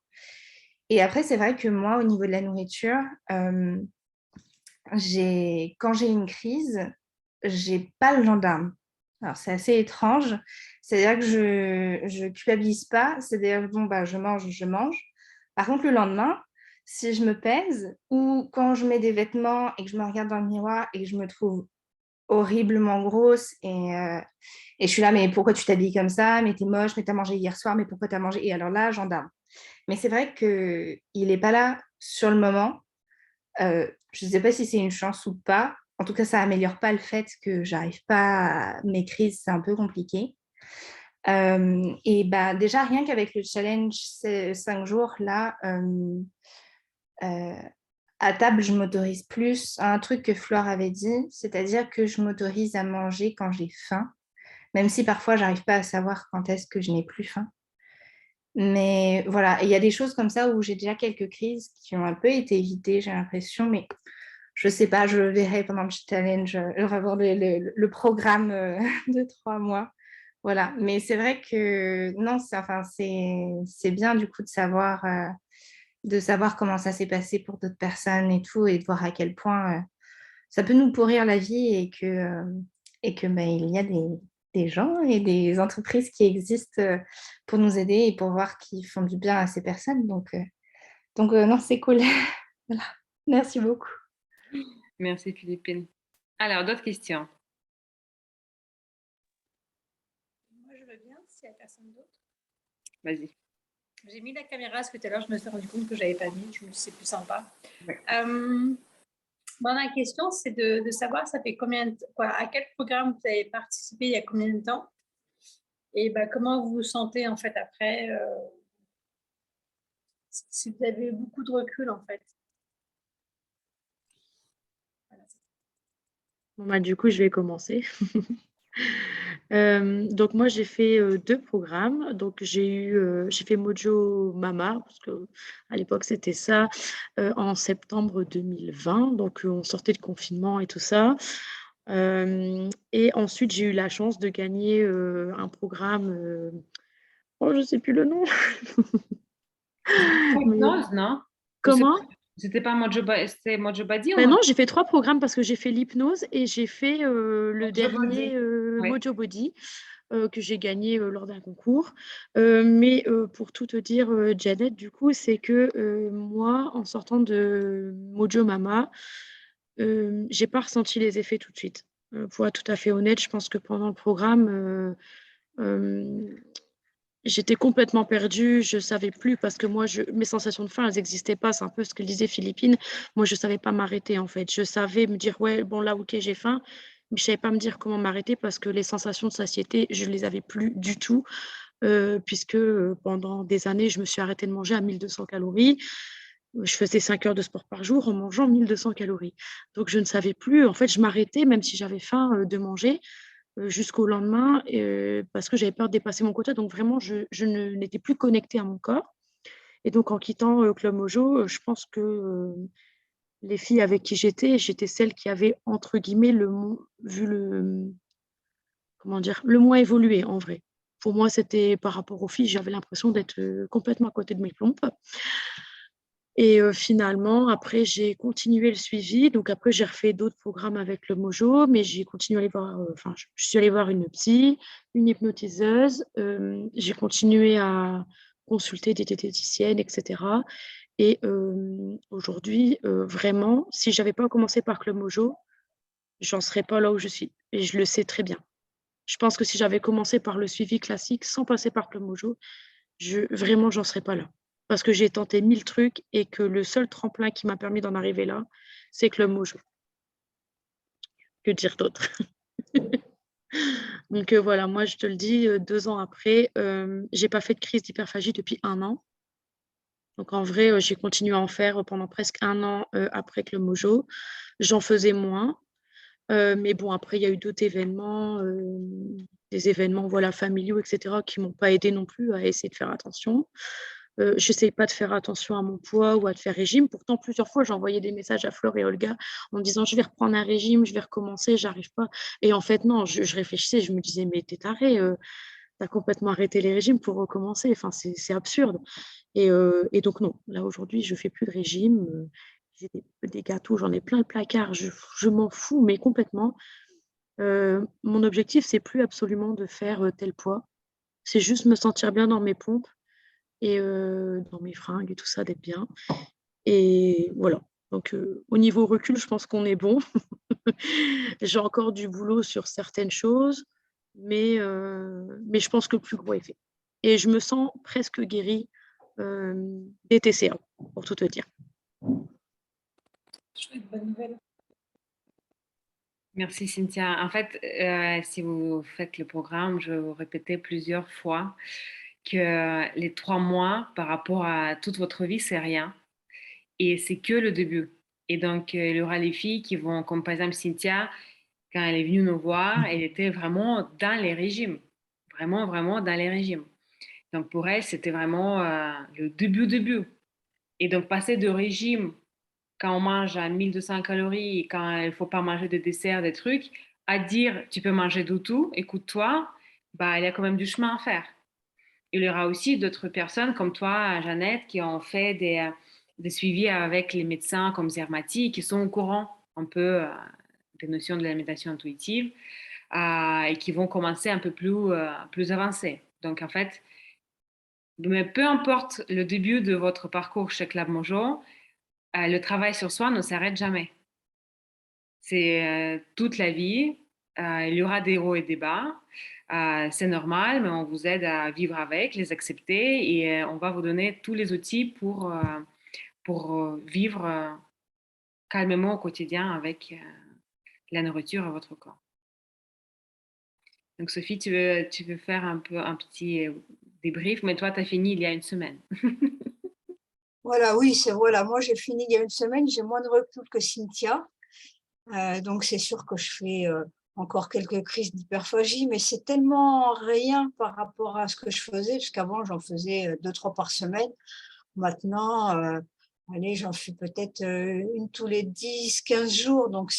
G: Et après, c'est vrai que moi, au niveau de la nourriture, quand j'ai une crise, j'ai pas le gendarme. Alors, c'est assez étrange. C'est-à-dire que je culpabilise pas. C'est-à-dire, bon, bah, je mange, je mange. Par contre, le lendemain, si je me pèse ou quand je mets des vêtements et que je me regarde dans le miroir et que je me trouve horriblement grosse et je suis là, mais pourquoi tu t'habilles comme ça? Mais t'es moche, mais t'as mangé hier soir, mais pourquoi t'as mangé? Et alors là, gendarme. Mais c'est vrai qu'il n'est pas là sur le moment. Je ne sais pas si c'est une chance ou pas. en tout cas, ça améliore pas le fait que j'arrive pas mes crises, c'est un peu compliqué. Et bah, déjà, rien qu'avec le challenge 5 jours, là, à table, je m'autorise plus un truc que Flore avait dit, c'est-à-dire que je m'autorise à manger quand j'ai faim, même si parfois, j'arrive pas à savoir quand est-ce que je n'ai plus faim. Mais voilà, il y a des choses comme ça où j'ai déjà quelques crises qui ont un peu été évitées, j'ai l'impression, mais je sais pas, je verrai pendant le challenge, vraiment le programme de 3 mois. Voilà, mais c'est vrai que non, c'est bien du coup de savoir comment ça s'est passé pour d'autres personnes et tout, et de voir à quel point ça peut nous pourrir la vie et que bah, il y a des gens et des entreprises qui existent pour nous aider et pour voir qu'ils font du bien à ces personnes. Donc non, c'est cool. Voilà. Merci beaucoup.
A: Merci Philippine. Alors, d'autres questions?
C: Moi, je veux bien, s'il n'y a personne d'autre.
A: Vas-y.
C: J'ai mis la caméra parce que tout à l'heure, je me suis rendu compte que je n'avais pas mis. Je me suis dit, c'est plus sympa.
A: Ouais.
C: Bon, la question, c'est de savoir, ça fait combien de quoi, à quel programme vous avez participé il y a combien de temps? Et bah, comment vous vous sentez en fait après, si vous avez beaucoup de recul en fait. Voilà.
B: Bon, bah, du coup, je vais commencer. Donc moi, j'ai fait 2 programmes. Donc j'ai fait Mojo Mama, parce qu'à l'époque, c'était ça, en septembre 2020. Donc on sortait de confinement et tout ça. Et ensuite, j'ai eu la chance de gagner un programme. Oh, je ne sais plus le nom. Mais,
A: Hypnose, non?
B: comment?
A: C'était pas c'était Mojo Badi ou
B: Ben non, j'ai fait 3 programmes parce que j'ai fait l'hypnose et j'ai fait le
A: Mojo
B: dernier
A: Body? Ouais.
B: Mojo Body que j'ai gagné lors d'un concours. Mais pour tout te dire, Janet, du coup, c'est que moi, en sortant de Mojo Mama, j'ai pas ressenti les effets tout de suite. Pour être tout à fait honnête, je pense que pendant le programme, j'étais complètement perdue, je savais plus parce que moi, mes sensations de faim, elles n'existaient pas. C'est un peu ce que disait Philippine. Moi, je savais pas m'arrêter en fait. Je savais me dire, ouais, bon là, ok, j'ai faim, mais je savais pas me dire comment m'arrêter parce que les sensations de satiété, je les avais plus du tout, puisque pendant des années, je me suis arrêtée de manger à 1200 calories. Je faisais 5 heures de sport par jour en mangeant 1200 calories. Donc, je ne savais plus. En fait, je m'arrêtais, même si j'avais faim, de manger jusqu'au lendemain parce que j'avais peur de dépasser mon quota. Donc vraiment, je n'étais plus connectée à mon corps. Et donc en quittant Club Mojo, je pense que les filles avec qui j'étais celle qui avait, entre guillemets, vu comment dire, le moins évolué en vrai. Pour moi, c'était par rapport aux filles, j'avais l'impression d'être complètement à côté de mes pompes. Et finalement, après, j'ai continué le suivi. Donc après, j'ai refait d'autres programmes avec le Mojo, mais j'ai continué à aller voir, enfin, je suis allée voir une psy, une hypnotiseuse. J'ai continué à consulter des diététiciennes, etc. Et aujourd'hui, vraiment, si j'avais pas commencé par Club Mojo, j'en serais pas là où je suis. Et je le sais très bien. Je pense que si j'avais commencé par le suivi classique sans passer par Club Mojo, vraiment, j'en serais pas là. Parce que j'ai tenté 1000 trucs et que le seul tremplin qui m'a permis d'en arriver là, c'est Club Mojo. Que dire d'autre? Donc voilà, moi je te le dis, 2 ans après, j'ai pas fait de crise d'hyperphagie depuis 1 an. Donc en vrai, j'ai continué à en faire pendant presque 1 an après Club Mojo. J'en faisais moins. Mais bon, après, il y a eu d'autres événements, des événements voilà, familiaux, etc., qui ne m'ont pas aidé non plus à essayer de faire attention. Je n'essaye pas de faire attention à mon poids ou à de faire régime. Pourtant, plusieurs fois, j'ai envoyé des messages à Flore et Olga en me disant, je vais reprendre un régime, je vais recommencer, j'arrive pas. Et en fait, non, je réfléchissais, je me disais, mais t'es taré, t'as complètement arrêté les régimes pour recommencer. Enfin, c'est absurde. Et donc, non, là, aujourd'hui, je fais plus de régime. J'ai des gâteaux, j'en ai plein le placard, je m'en fous, mais complètement. Mon objectif, c'est plus absolument de faire tel poids. C'est juste me sentir bien dans mes pompes et dans mes fringues et tout ça, d'être bien. Et voilà. Donc, au niveau recul, je pense qu'on est bon. J'ai encore du boulot sur certaines choses, mais je pense que le plus gros est fait. Et je me sens presque guérie des TCA, pour tout te dire.
C: Chouette, bonne nouvelle.
A: Merci Cynthia. En fait, si vous faites le programme, je vais vous répéter plusieurs fois que les 3 mois par rapport à toute votre vie, c'est rien. Et c'est que le début. Et donc, il y aura les filles qui vont, comme par exemple Cynthia, quand elle est venue nous voir, elle était vraiment dans les régimes. Vraiment, vraiment dans les régimes. Donc, pour elle, c'était vraiment le début. Et donc, passer de régime quand on mange à 1200 calories et quand il ne faut pas manger de dessert, des trucs, à dire tu peux manger de tout, écoute-toi, bah, il y a quand même du chemin à faire. Il y aura aussi d'autres personnes comme toi, Jeannette, qui ont fait des suivis avec les médecins comme Zermati, qui sont au courant un peu des notions de l'alimentation intuitive et qui vont commencer un peu plus avancé. Donc, en fait, mais peu importe le début de votre parcours chez Club Mojo, le travail sur soi ne s'arrête jamais. C'est toute la vie. Il y aura des hauts et des bas. C'est normal, mais on vous aide à vivre avec, les accepter et on va vous donner tous les outils pour vivre calmement au quotidien avec la nourriture et votre corps. Donc Sophie, tu veux faire un peu un petit débrief, mais toi, tu as fini il y a une semaine.
F: Voilà, oui, voilà. Moi, j'ai fini il y a une semaine, j'ai moins de recul que Cynthia. Donc, c'est sûr que je fais encore quelques crises d'hyperphagie, mais c'est tellement rien par rapport à ce que je faisais, parce qu'avant, j'en faisais 2, 3 par semaine. Maintenant, allez, j'en fais peut-être une tous les 10, 15 jours. Donc,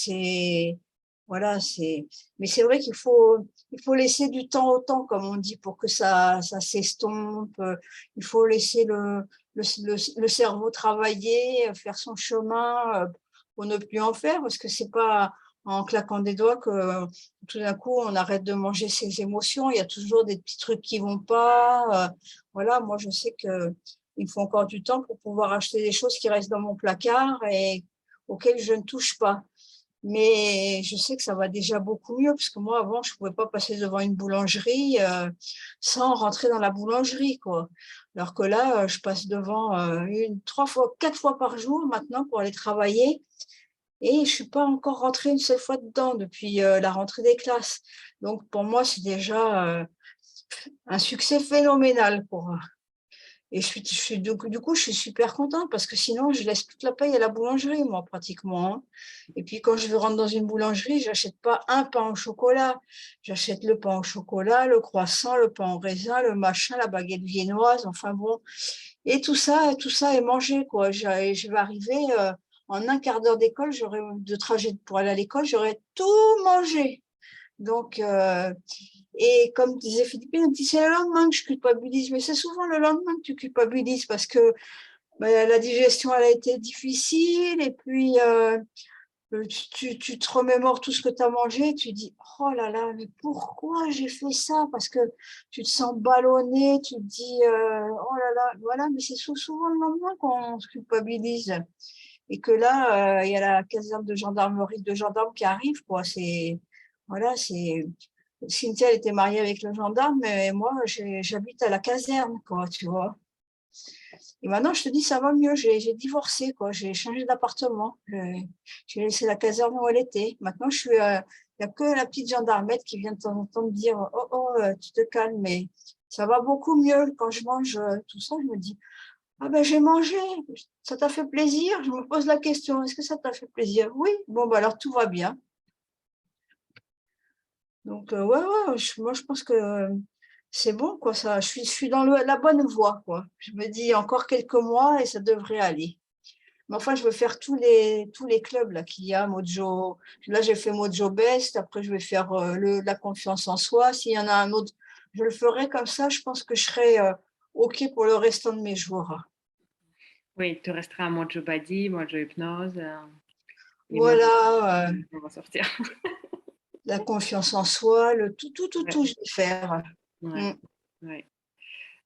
F: voilà, mais c'est vrai qu'il faut laisser du temps au temps, comme on dit, pour que ça s'estompe. Il faut laisser le cerveau travailler, faire son chemin pour ne plus en faire, parce que c'est pas en claquant des doigts que tout d'un coup on arrête de manger ses émotions. Il y a toujours des petits trucs qui vont pas. Voilà, moi je sais que il faut encore du temps pour pouvoir acheter des choses qui restent dans mon placard et auxquelles je ne touche pas. Mais je sais que ça va déjà beaucoup mieux, parce que moi, avant, je ne pouvais pas passer devant une boulangerie sans rentrer dans la boulangerie, quoi. Alors que là, je passe devant 3 fois, 4 fois par jour maintenant pour aller travailler. Et je ne suis pas encore rentrée une seule fois dedans depuis la rentrée des classes. Donc, pour moi, c'est déjà un succès phénoménal, quoi. Et du coup, je suis super contente, parce que sinon, je laisse toute la paye à la boulangerie, moi, pratiquement, hein. Et puis, quand je rentre dans une boulangerie, j'achète pas un pain au chocolat. J'achète le pain au chocolat, le croissant, le pain au raisin, le machin, la baguette viennoise, enfin bon. Et tout ça est mangé, quoi. Je vais arriver en un quart d'heure d'école, de trajet pour aller à l'école, j'aurais tout mangé. Donc, et comme disait Philippine, elle dit, c'est le lendemain que je culpabilise. Mais c'est souvent le lendemain que tu culpabilises, parce que la digestion, elle a été difficile. Et puis, tu te remémores tout ce que tu as mangé. Tu dis, oh là là, mais pourquoi j'ai fait ça? Parce que tu te sens ballonné. Tu te dis, oh là là, voilà. Mais c'est souvent le lendemain qu'on se culpabilise. Et que là, il y a la caserne de gendarmerie de gendarmes qui arrive, quoi. Voilà, Cynthia, elle était mariée avec le gendarme, mais moi, j'habite à la caserne, quoi, tu vois. Et maintenant, je te dis, ça va mieux. J'ai divorcé, quoi. J'ai changé d'appartement. J'ai laissé la caserne où elle était. Maintenant, il n'y a que la petite gendarmette qui vient de temps en temps me dire, oh, oh, tu te calmes, mais ça va beaucoup mieux. Quand je mange tout ça, je me dis, ah ben, j'ai mangé. Ça t'a fait plaisir? Je me pose la question, est-ce que ça t'a fait plaisir? Oui. Bon, ben alors, tout va bien. Donc, ouais, ouais, moi, je pense que c'est bon, quoi. Ça, je suis dans la bonne voie, quoi. Je me dis encore quelques mois et ça devrait aller. Mais enfin, je veux faire tous les clubs là qu'il y a, Mojo. Là, j'ai fait Mojo Best. Après, je vais faire la confiance en soi. S'il y en a un autre, je le ferai comme ça. Je pense que je serai OK pour le restant de mes jours.
A: Oui, il te restera Mojo Badi, Mojo Hypnose. Et moi,
F: Voilà,
A: on va sortir.
F: la confiance en soi, tout,
A: Ouais,
F: je vais faire.
A: ouais,
F: Mm.
A: ouais.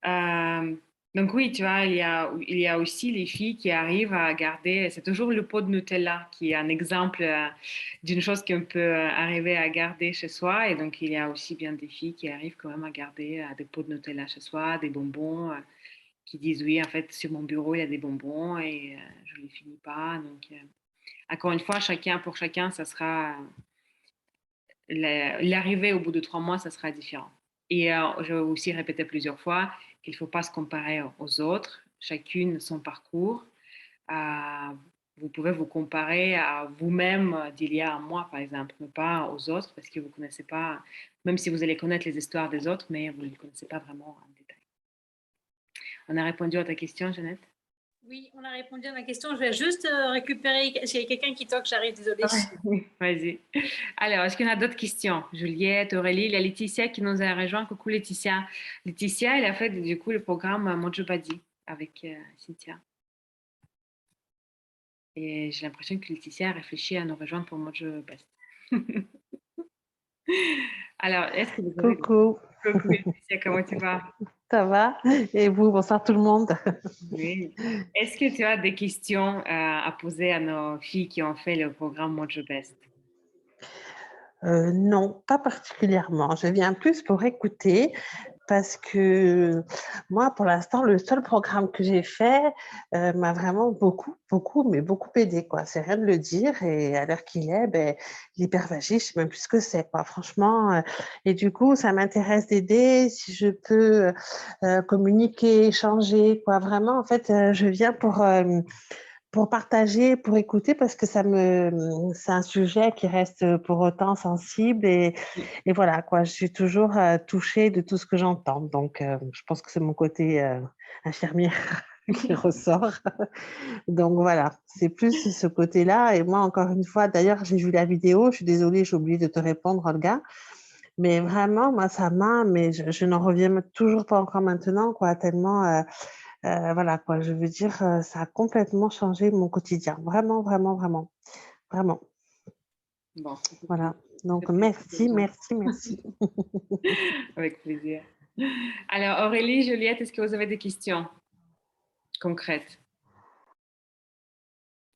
A: Euh, donc oui, tu vois, il y a aussi les filles qui arrivent à garder, c'est toujours le pot de Nutella qui est un exemple d'une chose qu'on peut arriver à garder chez soi. Et donc il y a aussi bien des filles qui arrivent quand même à garder des pots de Nutella chez soi, des bonbons, qui disent oui, en fait, sur mon bureau, il y a des bonbons et je ne les finis pas. Donc encore une fois, chacun pour chacun, ça sera l'arrivée au bout de 3 mois, ça sera différent. Et je vais aussi répéter plusieurs fois qu'il ne faut pas se comparer aux autres, chacune son parcours. Euh, Vous pouvez vous comparer à vous-même d'il y a un mois, par exemple, mais pas aux autres, parce que vous ne connaissez pas, même si vous allez connaître les histoires des autres, mais vous ne les connaissez pas vraiment en détail. On a répondu à ta question, Jeannette?
C: Oui, on a répondu à ma question. Je vais juste récupérer. S'il y a quelqu'un qui toque, j'arrive, désolée.
A: Vas-y. Alors, est-ce qu'il y en a d'autres questions? Juliette, Aurélie, il y a Laetitia qui nous a rejoint. Coucou Laetitia. Laetitia, elle a fait du coup le programme Mojobadi avec Cynthia. Et j'ai l'impression que Laetitia a réfléchi à nous rejoindre pour Mojo Best. Alors, est-ce que vous avez...
H: Coucou,
A: Coucou Laetitia, comment tu vas?
H: ça va? Et vous, bonsoir tout le monde.
A: Oui. Est-ce que tu as des questions à poser à nos filles qui ont fait le programme Mojo Best?
H: Non, pas particulièrement. Je viens plus pour écouter parce que moi, pour l'instant, le seul programme que j'ai fait m'a vraiment beaucoup aidé, quoi. C'est rien de le dire. Et à l'heure qu'il est, ben, l'hyperphagie, je sais même plus ce que c'est, quoi. Franchement. Et du coup, ça m'intéresse d'aider. Si je peux communiquer, échanger, quoi. Vraiment, en fait, je viens pour partager, pour écouter, parce que c'est un sujet qui reste pour autant sensible et voilà, quoi. Je suis toujours touchée de tout ce que j'entends. Donc, je pense que c'est mon côté infirmière qui ressort. Donc, voilà, c'est plus ce côté-là. Et moi, encore une fois, d'ailleurs, j'ai vu la vidéo. Je suis désolée, j'ai oublié de te répondre, Olga. Mais vraiment, moi, mais je n'en reviens toujours pas encore maintenant, quoi, tellement. Voilà, quoi, je veux dire, ça a complètement changé mon quotidien. Vraiment, vraiment, vraiment, vraiment.
A: Bon,
H: Voilà. Donc, merci.
A: avec plaisir. Alors, Aurélie, Juliette, est-ce que vous avez des questions concrètes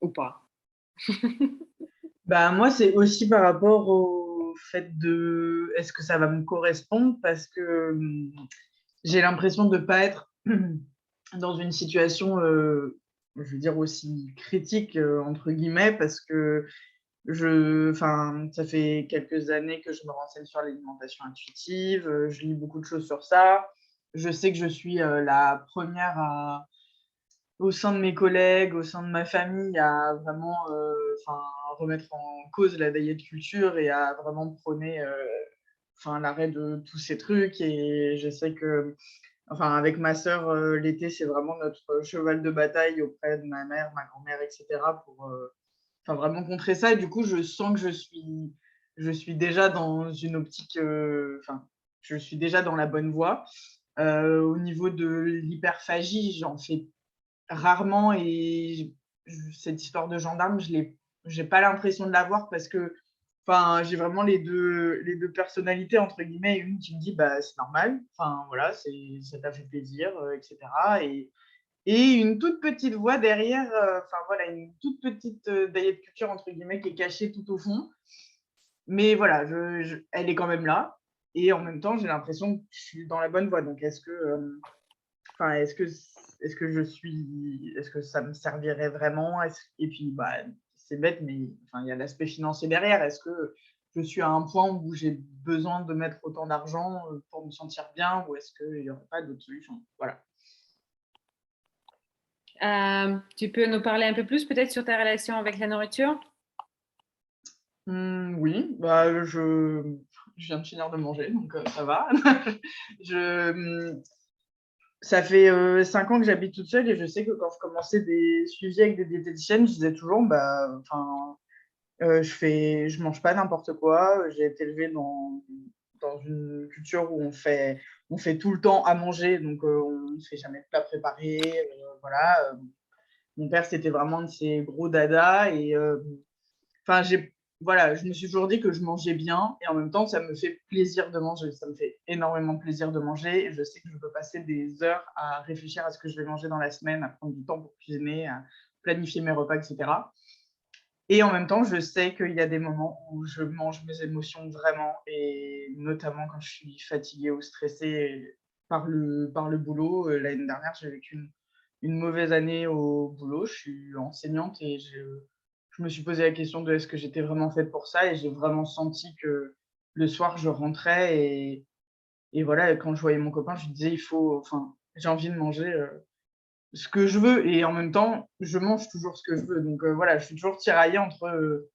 A: ou pas?
E: Bah, moi, c'est aussi par rapport au fait de est-ce que ça va me correspondre parce que j'ai l'impression de ne pas être dans une situation, je veux dire, aussi critique, entre guillemets, parce que ça fait quelques années que je me renseigne sur l'alimentation intuitive, je lis beaucoup de choses sur ça. Je sais que je suis la première au sein de mes collègues, au sein de ma famille, à vraiment remettre en cause la diet culture et à vraiment prôner l'arrêt de tous ces trucs. Et je sais que, avec ma sœur, l'été, c'est vraiment notre cheval de bataille auprès de ma mère, ma grand-mère, etc. pour vraiment contrer ça. Et du coup, je sens que je suis déjà dans une optique, je suis déjà dans la bonne voie. Au niveau de l'hyperphagie, j'en fais rarement et cette histoire de gendarme, j'ai pas l'impression de l'avoir parce que j'ai vraiment les deux personnalités entre guillemets, une qui me dit bah c'est normal, voilà, ça t'a fait plaisir, etc. Et une toute petite voix derrière, voilà, une toute petite diet culture entre guillemets qui est cachée tout au fond. Mais voilà, elle est quand même là. Et en même temps, j'ai l'impression que je suis dans la bonne voie. Donc, est-ce que est-ce que ça me servirait vraiment? Et puis, bah, c'est bête, mais il y a l'aspect financier derrière. Est-ce que je suis à un point où j'ai besoin de mettre autant d'argent pour me sentir bien ou est-ce qu'il n'y aurait pas d'autre solution? Voilà.
A: Tu peux nous parler un peu plus peut-être sur ta relation avec la nourriture?
E: Oui, bah, je viens de finir de manger, donc ça va. Ça fait 5 ans que j'habite toute seule et je sais que quand je commençais des suivis avec des diététiciennes, je disais toujours, je mange pas n'importe quoi. J'ai été élevée dans une culture où on fait tout le temps à manger, donc on ne fait jamais de plat préparé. Voilà. Mon père, c'était vraiment de ces gros dadas et voilà, je me suis toujours dit que je mangeais bien et en même temps, ça me fait plaisir de manger. Ça me fait énormément de plaisir de manger et je sais que je peux passer des heures à réfléchir à ce que je vais manger dans la semaine, à prendre du temps pour cuisiner, à planifier mes repas, etc. Et en même temps, je sais qu'il y a des moments où je mange mes émotions vraiment et notamment quand je suis fatiguée ou stressée par le boulot. L'année dernière, j'ai vécu une mauvaise année au boulot. Je suis enseignante et je me suis posé la question de est-ce que j'étais vraiment faite pour ça et j'ai vraiment senti que le soir, je rentrais et voilà, quand je voyais mon copain, je lui disais: j'ai envie de manger, ce que je veux et en même temps, je mange toujours ce que je veux. Donc voilà, je suis toujours tiraillée entre,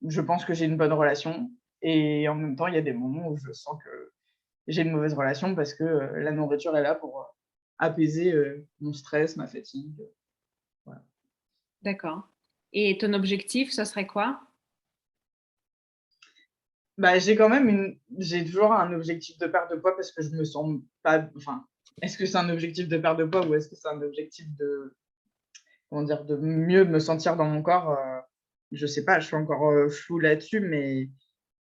E: je pense que j'ai une bonne relation et en même temps, il y a des moments où je sens que j'ai une mauvaise relation parce que, la nourriture est là pour, apaiser, mon stress, ma fatigue, voilà.
A: D'accord. Et ton objectif, ce serait quoi?
E: Bah, j'ai toujours un objectif de perte de poids parce que je me sens pas est-ce que c'est un objectif de perte de poids ou est-ce que c'est un objectif de, comment dire? De mieux me sentir dans mon corps? Je sais pas, je suis encore, floue là-dessus, mais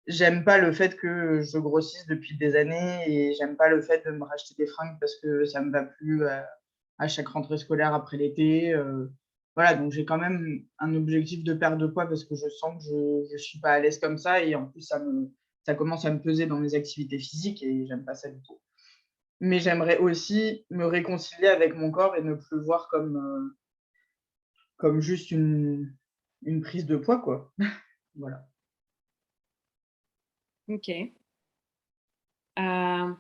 E: j'aime pas le fait que je grossisse depuis des années et j'aime pas le fait de me racheter des fringues parce que ça me va plus, à chaque rentrée scolaire après l'été, voilà, donc j'ai quand même un objectif de perte de poids parce que je sens que je suis pas à l'aise comme ça et en plus ça commence à me peser dans mes activités physiques et j'aime pas ça du tout. Mais j'aimerais aussi me réconcilier avec mon corps et ne plus le voir comme juste une prise de poids, quoi. Voilà.
A: Ok. Euh,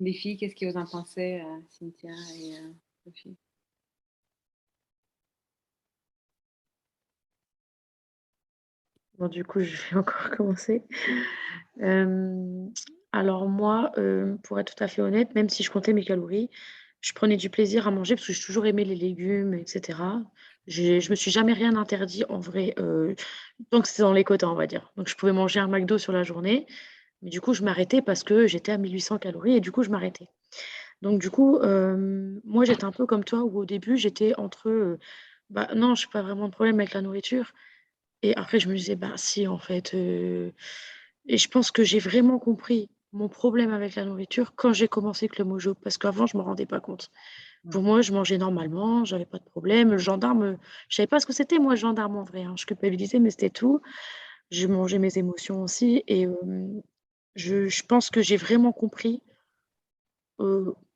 A: les filles, qu'est-ce que vous en pensez, Cynthia et Sophie?
B: Bon, du coup, je vais encore commencer. Alors moi, pour être tout à fait honnête, même si je comptais mes calories, je prenais du plaisir à manger parce que j'ai toujours aimé les légumes, et cetera. Je me suis jamais rien interdit en vrai, tant que c'est dans les quotas, on va dire. Donc je pouvais manger un McDo sur la journée, mais du coup, je m'arrêtais parce que j'étais à 1 800 calories et du coup, je m'arrêtais. Donc du coup, moi, j'étais un peu comme toi où au début, j'étais entre, bah, non, j'ai pas vraiment de problème avec la nourriture et après je me disais: «Bah si, en fait», et je pense que j'ai vraiment compris mon problème avec la nourriture quand j'ai commencé Club Mojo parce qu'avant, je me rendais pas compte.
E: Mmh.
B: Pour moi, je mangeais normalement, j'avais pas de problème. Le gendarme, je savais pas ce que c'était moi, le gendarme en vrai, hein. Je culpabilisais, mais c'était tout. Je mangeais mes émotions aussi et je pense que j'ai vraiment compris,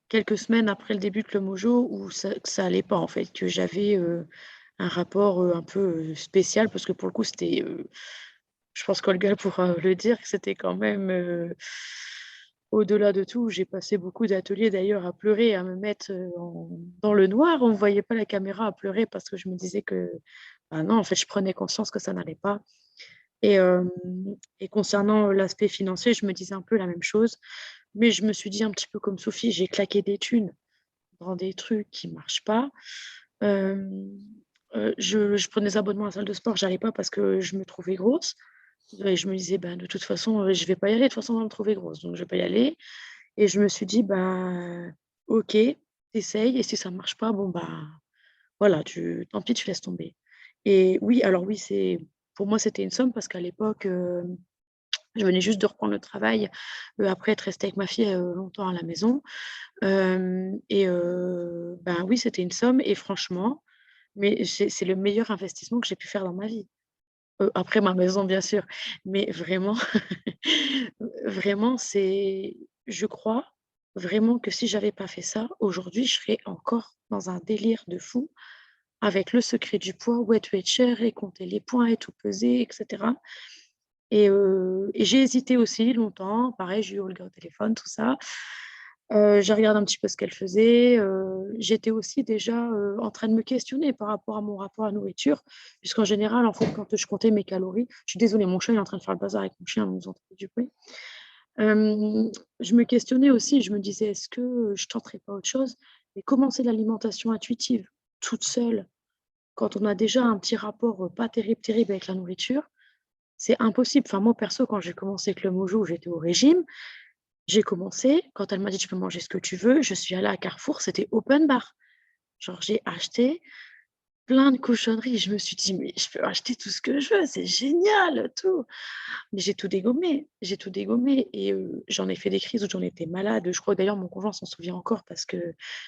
B: quelques semaines après le début de Club Mojo où ça allait pas en fait, que j'avais, un rapport, un peu, spécial parce que pour le coup, c'était, je pense qu'Olga pourra le dire, que c'était quand même, au-delà de tout. J'ai passé beaucoup d'ateliers d'ailleurs à pleurer, à me mettre, dans le noir. On ne voyait pas la caméra, à pleurer parce que je me disais que, bah, non, en fait, je prenais conscience que ça n'allait pas et hem et concernant, l'aspect financier, je me disais un peu la même chose, mais je me suis dit un petit peu comme Sophie, j'ai claqué des thunes dans des trucs qui marchent pas. Hem, je prenais des abonnements à la salle de sport, j'allais pas parce que je me trouvais grosse et je me disais: «Ben, de toute façon, je vais pas y aller, de toute façon, on va me trouver grosse, donc je vais pas y aller» et je me suis dit: «Bah, OK, tu essayes et si ça marche pas, bon, bah, voilà, tant pis, tu laisses tomber» et oui, alors oui, pour moi, c'était une somme parce qu'à l'époque, je venais juste de reprendre le travail, après être restée avec ma fille, longtemps à la maison, ben, oui, c'était une somme et franchement, mais c'est le meilleur investissement que j'ai pu faire dans ma vie. Après ma maison, bien sûr, mais vraiment, vraiment, je crois vraiment que si j'avais pas fait ça, aujourd'hui, je serais encore dans un délire de fou avec le secret du poids, Weight Watchers et compter les points et tout peser et cetera et j'ai hésité aussi longtemps. Pareil, j'ai eu Olga au téléphone, tout ça. J'ai regardé un petit peu ce qu'elle faisait, j'étais aussi déjà, en train de me questionner par rapport à mon rapport à la nourriture, puisqu'en général, en fait, quand je comptais mes calories je suis désolée, mon chat il est en train de faire le bazar avec mon chien, vous entendez du bruit. Je me questionnais aussi, je me disais: «Est-ce que, je tenterais pas autre chose?» et commencer l'alimentation intuitive toute seule, quand on a déjà un petit rapport, pas terrible, terrible avec la nourriture, c'est impossible. Enfin, moi perso, quand j'ai commencé avec le Mojo, j'étais au régime, j'ai commencé, quand elle m'a dit: «Tu peux manger ce que tu veux», je suis allée à Carrefour, c'était open bar. Genre, j'ai acheté plein de cochonneries. Je me suis dit: «Mais je peux acheter tout ce que je veux, c'est génial, tout». Mais j'ai tout dégommé et j'en ai fait des crises où j'en étais malade. Je crois que d'ailleurs mon conjoint s'en souvient encore parce que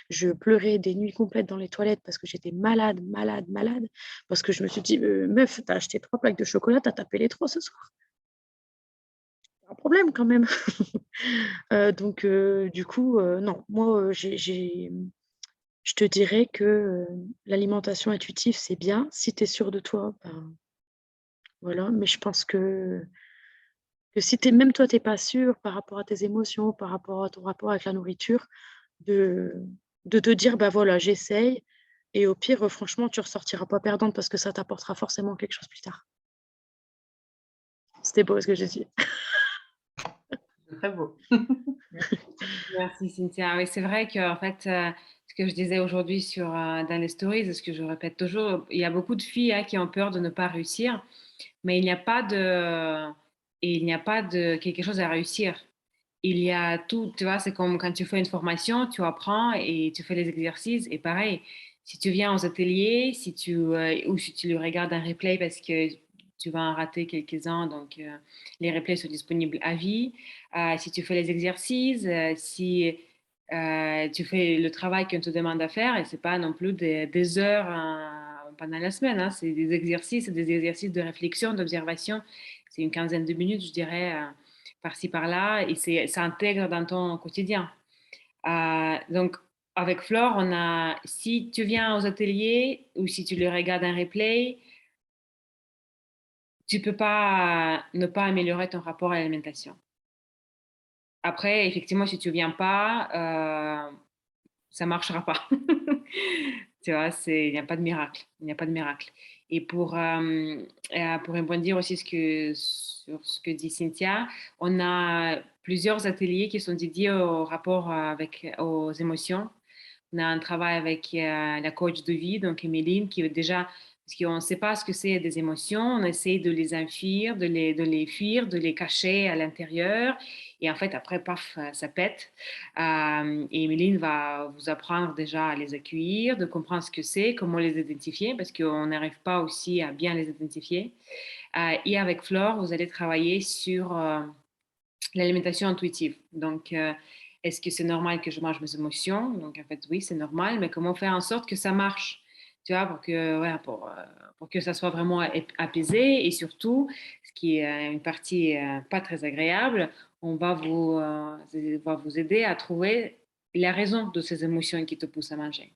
B: je pleurais des nuits complètes dans les toilettes parce que j'étais malade, malade, malade. Parce que je me suis dit: meuf, tu as acheté 3 plaques de chocolat, tu as tapé les 3 ce soir. C'est un problème quand même». Donc du coup, non, moi, je te dirais que, l'alimentation intuitive, c'est bien. Si tu es sûre de toi, ben, voilà, mais je pense que Que si même toi, tu n'es pas sûr par rapport à tes émotions, par rapport à ton rapport avec la nourriture, de, de te dire, bah voilà, j'essaye. Et au pire, franchement, tu ressortiras pas perdante parce que ça t'apportera forcément quelque chose plus tard. C'était beau ce que j'ai dit.
E: C'est très beau.
A: Merci Cynthia. Oui, c'est vrai que en fait, ce que je disais aujourd'hui dans les stories, et ce que je répète toujours, il y a beaucoup de filles qui ont peur de ne pas réussir, mais il n'y a pas de quelque chose à réussir. Il y a tout, tu vois, c'est comme quand tu fais une formation, tu apprends et tu fais les exercices et pareil. Si tu viens aux ateliers, ou si tu le regardes un replay parce que tu vas en rater quelques-uns, donc les replays sont disponibles à vie. Si tu fais les exercices, si tu fais le travail qu'on te demande à faire, et c'est pas non plus des heures pendant la semaine, hein, c'est des exercices de réflexion, d'observation. C'est une quinzaine de minutes, je dirais, par-ci, par-là, et ça intègre dans ton quotidien. Donc, avec Flore, si tu viens aux ateliers ou si tu le regardes en replay, tu peux pas ne pas améliorer ton rapport à l'alimentation. Après, effectivement, si tu viens pas, ça marchera pas. Tu vois, il n'y a pas de miracle. Il n'y a pas de miracle. Et pour rebondir aussi sur ce que dit Cynthia, on a plusieurs ateliers qui sont dédiés au rapport aux émotions. On a un travail avec la coach de vie, donc Emeline, qui est déjà, parce qu'on ne sait pas ce que c'est des émotions, on essaie de les enfuir, de les fuir, de les cacher à l'intérieur. Et en fait, après, paf, ça pète. Et Emeline va vous apprendre déjà à les accueillir, de comprendre ce que c'est, comment les identifier, parce qu'on n'arrive pas aussi à bien les identifier. Et avec Flore, vous allez travailler sur l'alimentation intuitive. Donc, est-ce que c'est normal que je mange mes émotions? Donc, en fait, oui, c'est normal, mais comment faire en sorte que ça marche? Tu vois, pour que ça soit vraiment apaisé et surtout, ce qui est une partie pas très agréable, va vous aider à trouver la raison de ces émotions qui te poussent à manger.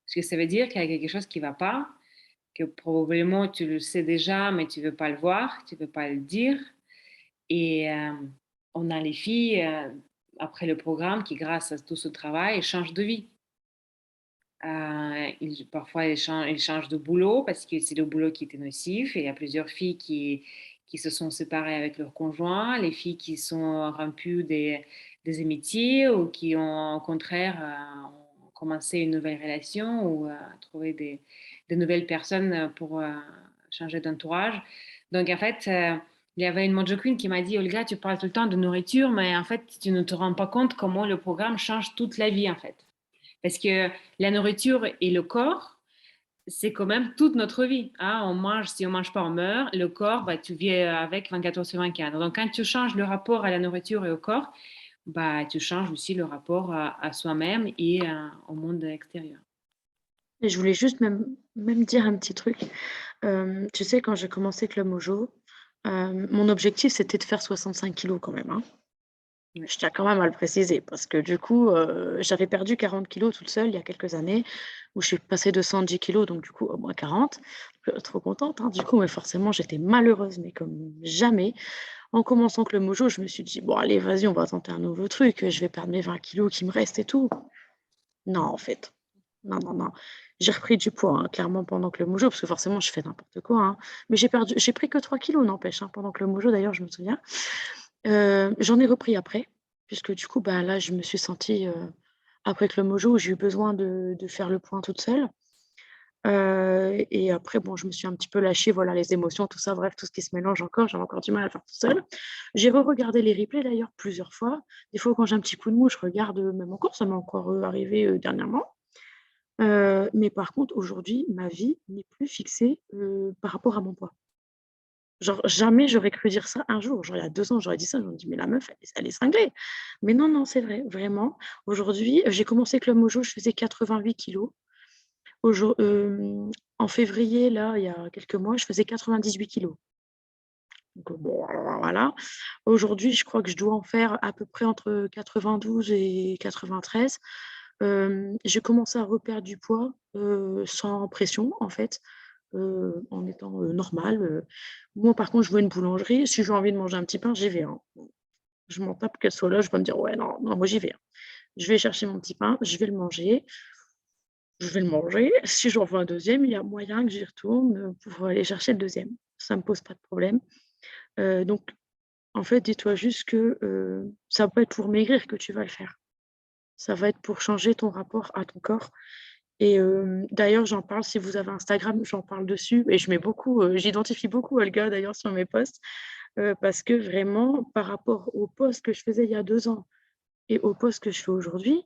A: Parce que ça veut dire qu'il y a quelque chose qui ne va pas, que probablement tu le sais déjà, mais tu ne veux pas le voir, tu ne veux pas le dire. Et on a les filles, après le programme, qui, grâce à tout ce travail, changent de vie. Parfois, ils changent de boulot parce que c'est le boulot qui était nocif. Et il y a plusieurs filles qui se sont séparées avec leur conjoint, les filles qui sont rompues des amitiés ou qui ont, au contraire, commencé une nouvelle relation ou trouvé des nouvelles personnes pour changer d'entourage. Donc, en fait, il y avait une Mojo Queen qui m'a dit, Olga, tu parles tout le temps de nourriture, mais en fait, tu ne te rends pas compte comment le programme change toute la vie, en fait. Parce que la nourriture et le corps, c'est quand même toute notre vie. Hein. Si on mange pas, on meurt. Le corps, bah, tu vis avec 24 heures sur 24. Donc, quand tu changes le rapport à la nourriture et au corps, bah, tu changes aussi le rapport à soi-même et au monde extérieur.
B: Et je voulais juste même dire un petit truc. Tu sais, quand j'ai commencé Club Mojo, mon objectif, c'était de faire 65 kilos quand même. Hein.
A: Ouais.
B: Je tiens quand même à le préciser parce que du coup, j'avais perdu 40 kilos toute seule il y a quelques années où je suis passée de 110 kilos, donc du coup, au moins 40. Trop contente, hein, du coup, mais forcément, j'étais malheureuse, mais comme jamais. En commençant Club Mojo, je me suis dit, bon, allez, vas-y, on va tenter un nouveau truc, je vais perdre mes 20 kilos qui me restent et tout. Non, en fait. Non, non, non. J'ai repris du poids, hein, clairement, pendant Club Mojo, parce que forcément, je fais n'importe quoi. Hein. Mais j'ai pris que 3 kilos, n'empêche, hein, pendant Club Mojo, d'ailleurs, je me souviens. J'en ai repris après, puisque du coup, bah, là, je me suis sentie, après Club Mojo, où j'ai eu besoin de faire le point toute seule. Et après, bon, je me suis un petit peu lâchée, voilà, les émotions, tout ça, bref, tout ce qui se mélange encore, j'avais encore du mal à le faire toute seule. J'ai re-regardé les replays d'ailleurs plusieurs fois. Des fois, quand j'ai un petit coup de mou, je regarde même encore, ça m'est encore arrivé dernièrement. Mais par contre, aujourd'hui, ma vie n'est plus fixée par rapport à mon poids. Genre, jamais j'aurais cru dire ça un jour. Genre, il y a 2 ans, j'aurais dit ça, j'aurais dit, mais la meuf, elle est cinglée. Mais non, non, c'est vrai, vraiment. Aujourd'hui, j'ai commencé Club Mojo, je faisais 88 kilos. En février, là, il y a quelques mois, je faisais 98 kilos. Donc, bon, alors, voilà. Aujourd'hui, je crois que je dois en faire à peu près entre 92 et 93. J'ai commencé à reperdre du poids sans pression, en fait. en étant normale. Moi, par contre, je vois une boulangerie. Si j'ai envie de manger un petit pain, j'y vais. Hein. Je m'en tape qu'elle soit là. Je vais me dire, ouais, non, non, moi, j'y vais. Hein. Je vais chercher mon petit pain, je vais le manger. Je vais le manger. Si j'en veux un deuxième, il y a moyen que j'y retourne pour aller chercher le deuxième. Ça ne me pose pas de problème. Donc, en fait, dis-toi juste que ça va pas être pour maigrir que tu vas le faire. Ça va être pour changer ton rapport à ton corps. Et d'ailleurs, j'en parle, si vous avez Instagram, j'en parle dessus. Et je mets beaucoup, j'identifie beaucoup Olga d'ailleurs sur mes posts, parce que vraiment, par rapport au post que je faisais il y a 2 ans et au post que je fais aujourd'hui,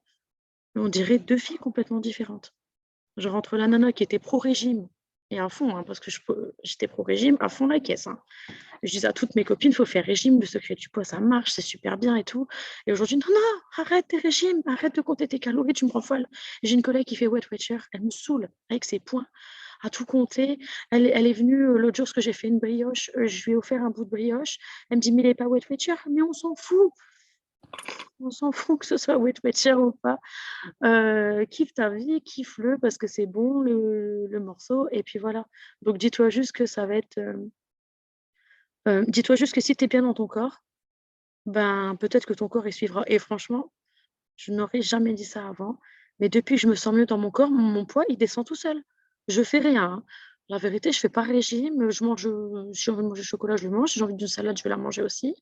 B: on dirait 2 filles complètement différentes. Genre entre la nana qui était pro-régime et à fond, hein, parce que j'étais pro-régime, à fond la caisse. Hein. Je disais à toutes mes copines, il faut faire régime, le secret du poids, ça marche, c'est super bien et tout. Et aujourd'hui, non, non, arrête tes régimes, arrête de compter tes calories, tu me rends folle. J'ai une collègue qui fait Weight Watcher, elle me saoule avec ses points à tout compter. Elle est venue l'autre jour, parce que j'ai fait une brioche, je lui ai offert un bout de brioche. Elle me dit, mais il n'est pas Weight Watcher, mais on s'en fout. On s'en fout que ce soit Weight Watcher ou pas. Kiffe ta vie, kiffe-le parce que c'est bon le morceau. Et puis voilà. Donc dis-toi juste que ça va être. Dis-toi juste que si tu es bien dans ton corps, ben peut-être que ton corps il suivra. Et franchement, je n'aurais jamais dit ça avant. Mais depuis que je me sens mieux dans mon corps, mon poids il descend tout seul. Je fais rien. Hein. La vérité, je fais pas régime. Si j'ai envie de manger du chocolat, je le mange. Si j'ai envie d'une salade, je vais la manger aussi.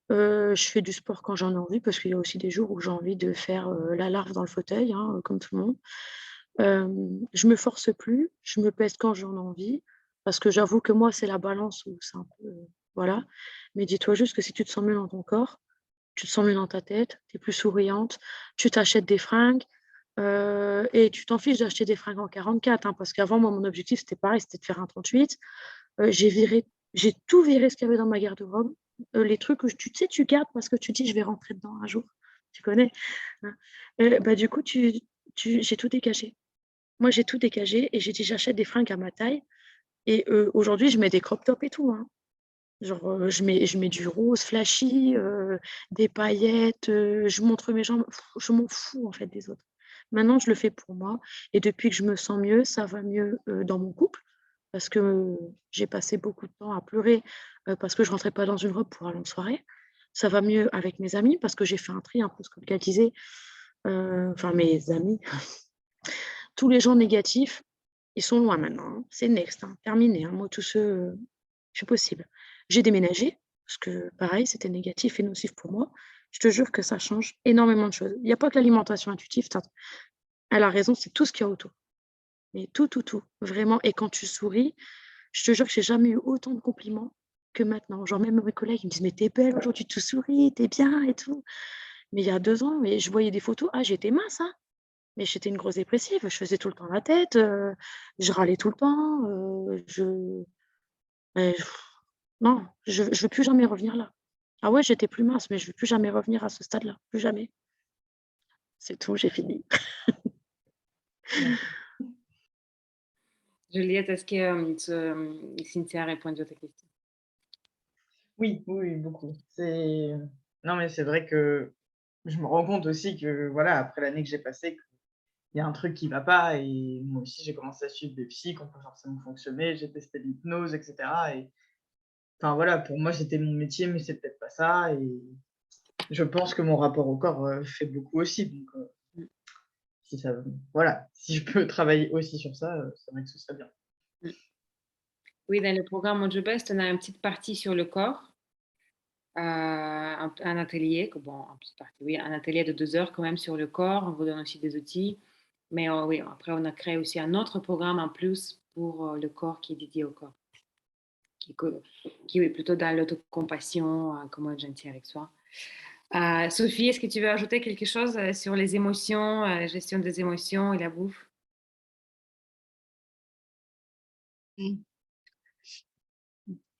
B: Je fais du sport quand j'en ai envie, parce qu'il y a aussi des jours où j'ai envie de faire la larve dans le fauteuil, hein, comme tout le monde. Je me force plus, je me pèse quand j'en ai envie, parce que j'avoue que moi, c'est la balance où c'est un peu. Voilà. Mais dis-toi juste que si tu te sens mieux dans ton corps, tu te sens mieux dans ta tête, tu es plus souriante, tu t'achètes des fringues, et tu t'en fiches d'acheter des fringues en 44, hein, parce qu'avant, moi, mon objectif, c'était pareil, c'était de faire un 38. J'ai tout viré ce qu'il y avait dans ma garde-robe. Les trucs que tu sais, tu gardes parce que tu dis, je vais rentrer dedans un jour. Tu connais. Hein. Bah, du coup, j'ai tout dégagé. Moi, j'ai tout dégagé et j'ai dit, j'achète des fringues à ma taille. Et aujourd'hui, je mets des crop tops et tout. Hein. Genre, je mets du rose flashy, des paillettes, je montre mes jambes. Je m'en fous, en fait, des autres. Maintenant, je le fais pour moi. Et depuis que je me sens mieux, ça va mieux dans mon couple. Parce que j'ai passé beaucoup de temps à pleurer parce que je rentrais pas dans une robe pour aller en soirée. Ça va mieux avec mes amis parce que j'ai fait un tri un peu ce qu'elle disait. Enfin, mes amis, tous les gens négatifs, ils sont loin maintenant. Hein. C'est next, hein, terminé. Hein. Moi, tous ceux, c'est possible. J'ai déménagé parce que, pareil, c'était négatif et nocif pour moi. Je te jure que ça change énormément de choses. Il n'y a pas que l'alimentation intuitive. Elle a raison, c'est tout ce qu'il y a autour. Mais tout, tout, tout, vraiment. Et quand tu souris, je te jure que j'ai jamais eu autant de compliments que maintenant. Genre même mes collègues, ils me disent, mais t'es belle aujourd'hui, tu souris, t'es bien et tout. Mais il y a 2 ans, mais je voyais des photos, ah, j'étais mince, hein. Mais j'étais une grosse dépressive, je faisais tout le temps la tête, je râlais tout le temps, mais, non, je veux plus jamais revenir là. Ah ouais, j'étais plus mince, mais je veux plus jamais revenir à ce stade-là, plus jamais. C'est tout, j'ai fini.
A: Juliette, est-ce que Cynthia a répondu à ta question?
E: Oui, oui, beaucoup. Non, mais c'est vrai que je me rends compte aussi que, voilà, après l'année que j'ai passée, il y a un truc qui va pas. Et moi aussi, j'ai commencé à suivre des psys qui n'ont pas forcément fonctionné. J'ai testé l'hypnose, etc. Et enfin, voilà, pour moi, c'était mon métier, mais c'est peut-être pas ça. Et je pense que mon rapport au corps fait beaucoup aussi. Donc, voilà, si je peux travailler aussi sur ça, c'est vrai que ce serait bien.
A: Oui, dans le programme Mojo Best, on a une petite partie sur le corps, un atelier, une petite partie, oui, un atelier de 2 heures quand même sur le corps. On vous donne aussi des outils. Mais oui, après, on a créé aussi un autre programme en plus pour le corps qui est dédié au corps, qui est plutôt dans l'autocompassion, comment être gentil avec soi. Sophie, est-ce que tu veux ajouter quelque chose sur les émotions, la gestion des émotions et la bouffe?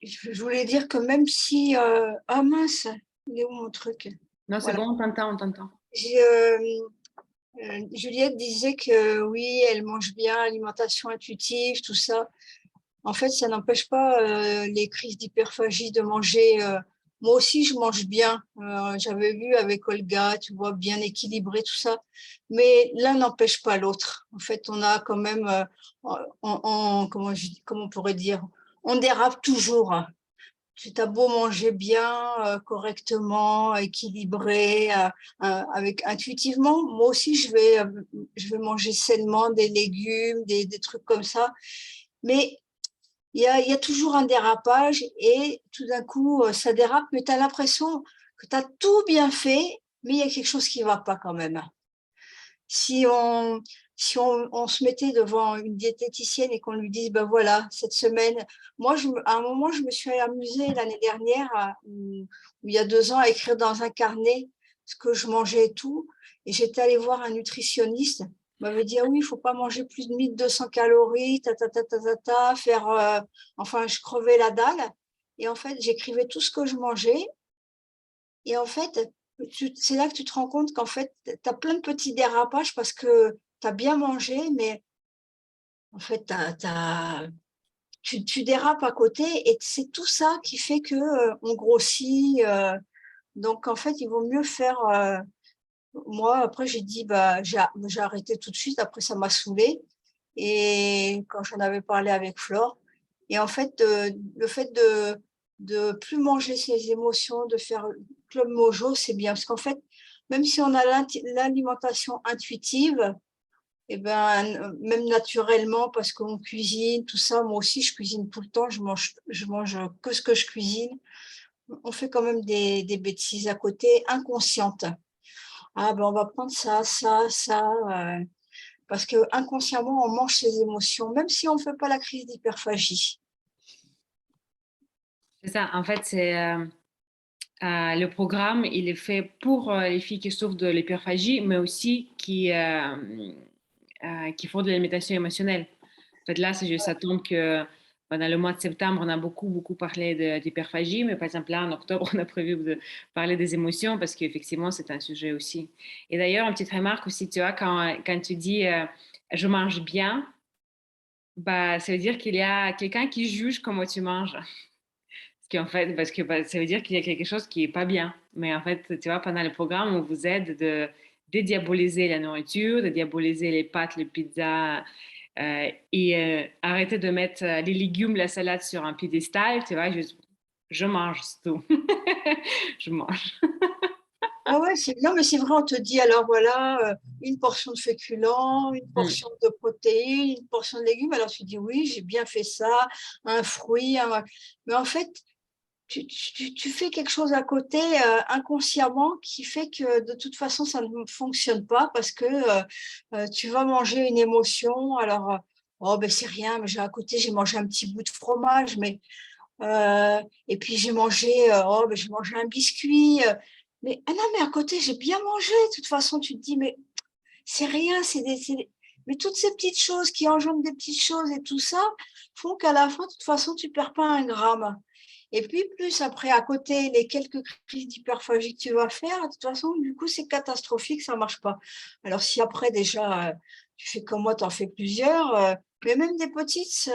F: Je voulais dire que même si... Ah mince, il est où mon truc?
A: Non, c'est
F: Voilà.
A: bon, on t'entend.
F: Juliette disait que oui, elle mange bien, alimentation intuitive, tout ça. En fait, ça n'empêche pas les crises d'hyperphagie de manger moi aussi, je mange bien. J'avais vu avec Olga, tu vois, bien équilibré, tout ça. Mais l'un n'empêche pas l'autre. En fait, on a quand même, comment on pourrait dire, on dérape toujours. Tu as beau manger bien, correctement, équilibré, avec intuitivement. Moi aussi, je vais manger sainement des légumes, des trucs comme ça. Mais il y a toujours un dérapage et tout d'un coup, ça dérape, mais tu as l'impression que tu as tout bien fait, mais il y a quelque chose qui ne va pas quand même. Si on, on se mettait devant une diététicienne et qu'on lui dise, ben voilà, cette semaine, à un moment, je me suis amusée l'année dernière, ou il y a 2 ans, à écrire dans un carnet ce que je mangeais et tout. Et j'étais allée voir un nutritionniste. Il m'avait dit, ah oui, il ne faut pas manger plus de 1200 calories, faire, enfin, je crevais la dalle. Et en fait, j'écrivais tout ce que je mangeais. Et en fait, c'est là que tu te rends compte qu'en fait, tu as plein de petits dérapages parce que tu as bien mangé, mais en fait, tu dérapes à côté et c'est tout ça qui fait que on grossit. Donc, en fait, il vaut mieux faire. Moi, après, j'ai dit, bah, j'ai arrêté tout de suite. Après, ça m'a saoulée. Et quand j'en avais parlé avec Flore, et en fait, le fait de plus manger ses émotions, de faire Club Mojo, c'est bien. Parce qu'en fait, même si on a l'alimentation intuitive, et ben, même naturellement, parce qu'on cuisine, tout ça, moi aussi, je cuisine tout le temps, je mange que ce que je cuisine. On fait quand même des bêtises à côté, inconscientes. Ah ben, on va prendre ça. Parce que inconsciemment, on mange ses émotions, même si on ne fait pas la crise d'hyperphagie.
A: C'est ça, en fait, le programme, il est fait pour les filles qui souffrent de l'hyperphagie, mais aussi qui font de l'alimentation émotionnelle. En fait, là, ça tombe que pendant le mois de septembre, on a beaucoup parlé d'hyperphagie, mais par exemple, là, en octobre, on a prévu de parler des émotions parce qu'effectivement, c'est un sujet aussi. Et d'ailleurs, une petite remarque aussi, tu vois, quand tu dis je mange bien, bah, ça veut dire qu'il y a quelqu'un qui juge comment tu manges. Parce que bah, ça veut dire qu'il y a quelque chose qui est pas bien. Mais en fait, tu vois, pendant le programme, on vous aide de dédiaboliser la nourriture, de diaboliser les pâtes, les pizzas, et arrêter de mettre les légumes, la salade sur un piédestal, tu vois, je mange, c'est tout. Je mange.
F: Ah ouais, non, mais c'est vrai, on te dit alors voilà, une portion de féculents, une
A: Mm.
F: portion de protéines, une portion de légumes. Alors tu dis oui, j'ai bien fait ça, un fruit. Mais en fait, tu fais quelque chose à côté inconsciemment qui fait que de toute façon, ça ne fonctionne pas parce que tu vas manger une émotion. Alors, oh, ben, c'est rien, mais à côté, j'ai mangé un petit bout de fromage, et puis oh, ben, j'ai mangé un biscuit. Mais ah non, mais à côté, j'ai bien mangé. De toute façon, tu te dis, mais c'est rien, mais toutes ces petites choses qui engendrent des petites choses et tout ça font qu'à la fin, de toute façon, tu ne perds pas un gramme. Et puis, plus après, à côté, les quelques crises d'hyperphagie que tu vas faire, de toute façon, du coup, c'est catastrophique, ça ne marche pas. Alors, si après, déjà, tu fais comme moi, tu en fais plusieurs, mais même des petites,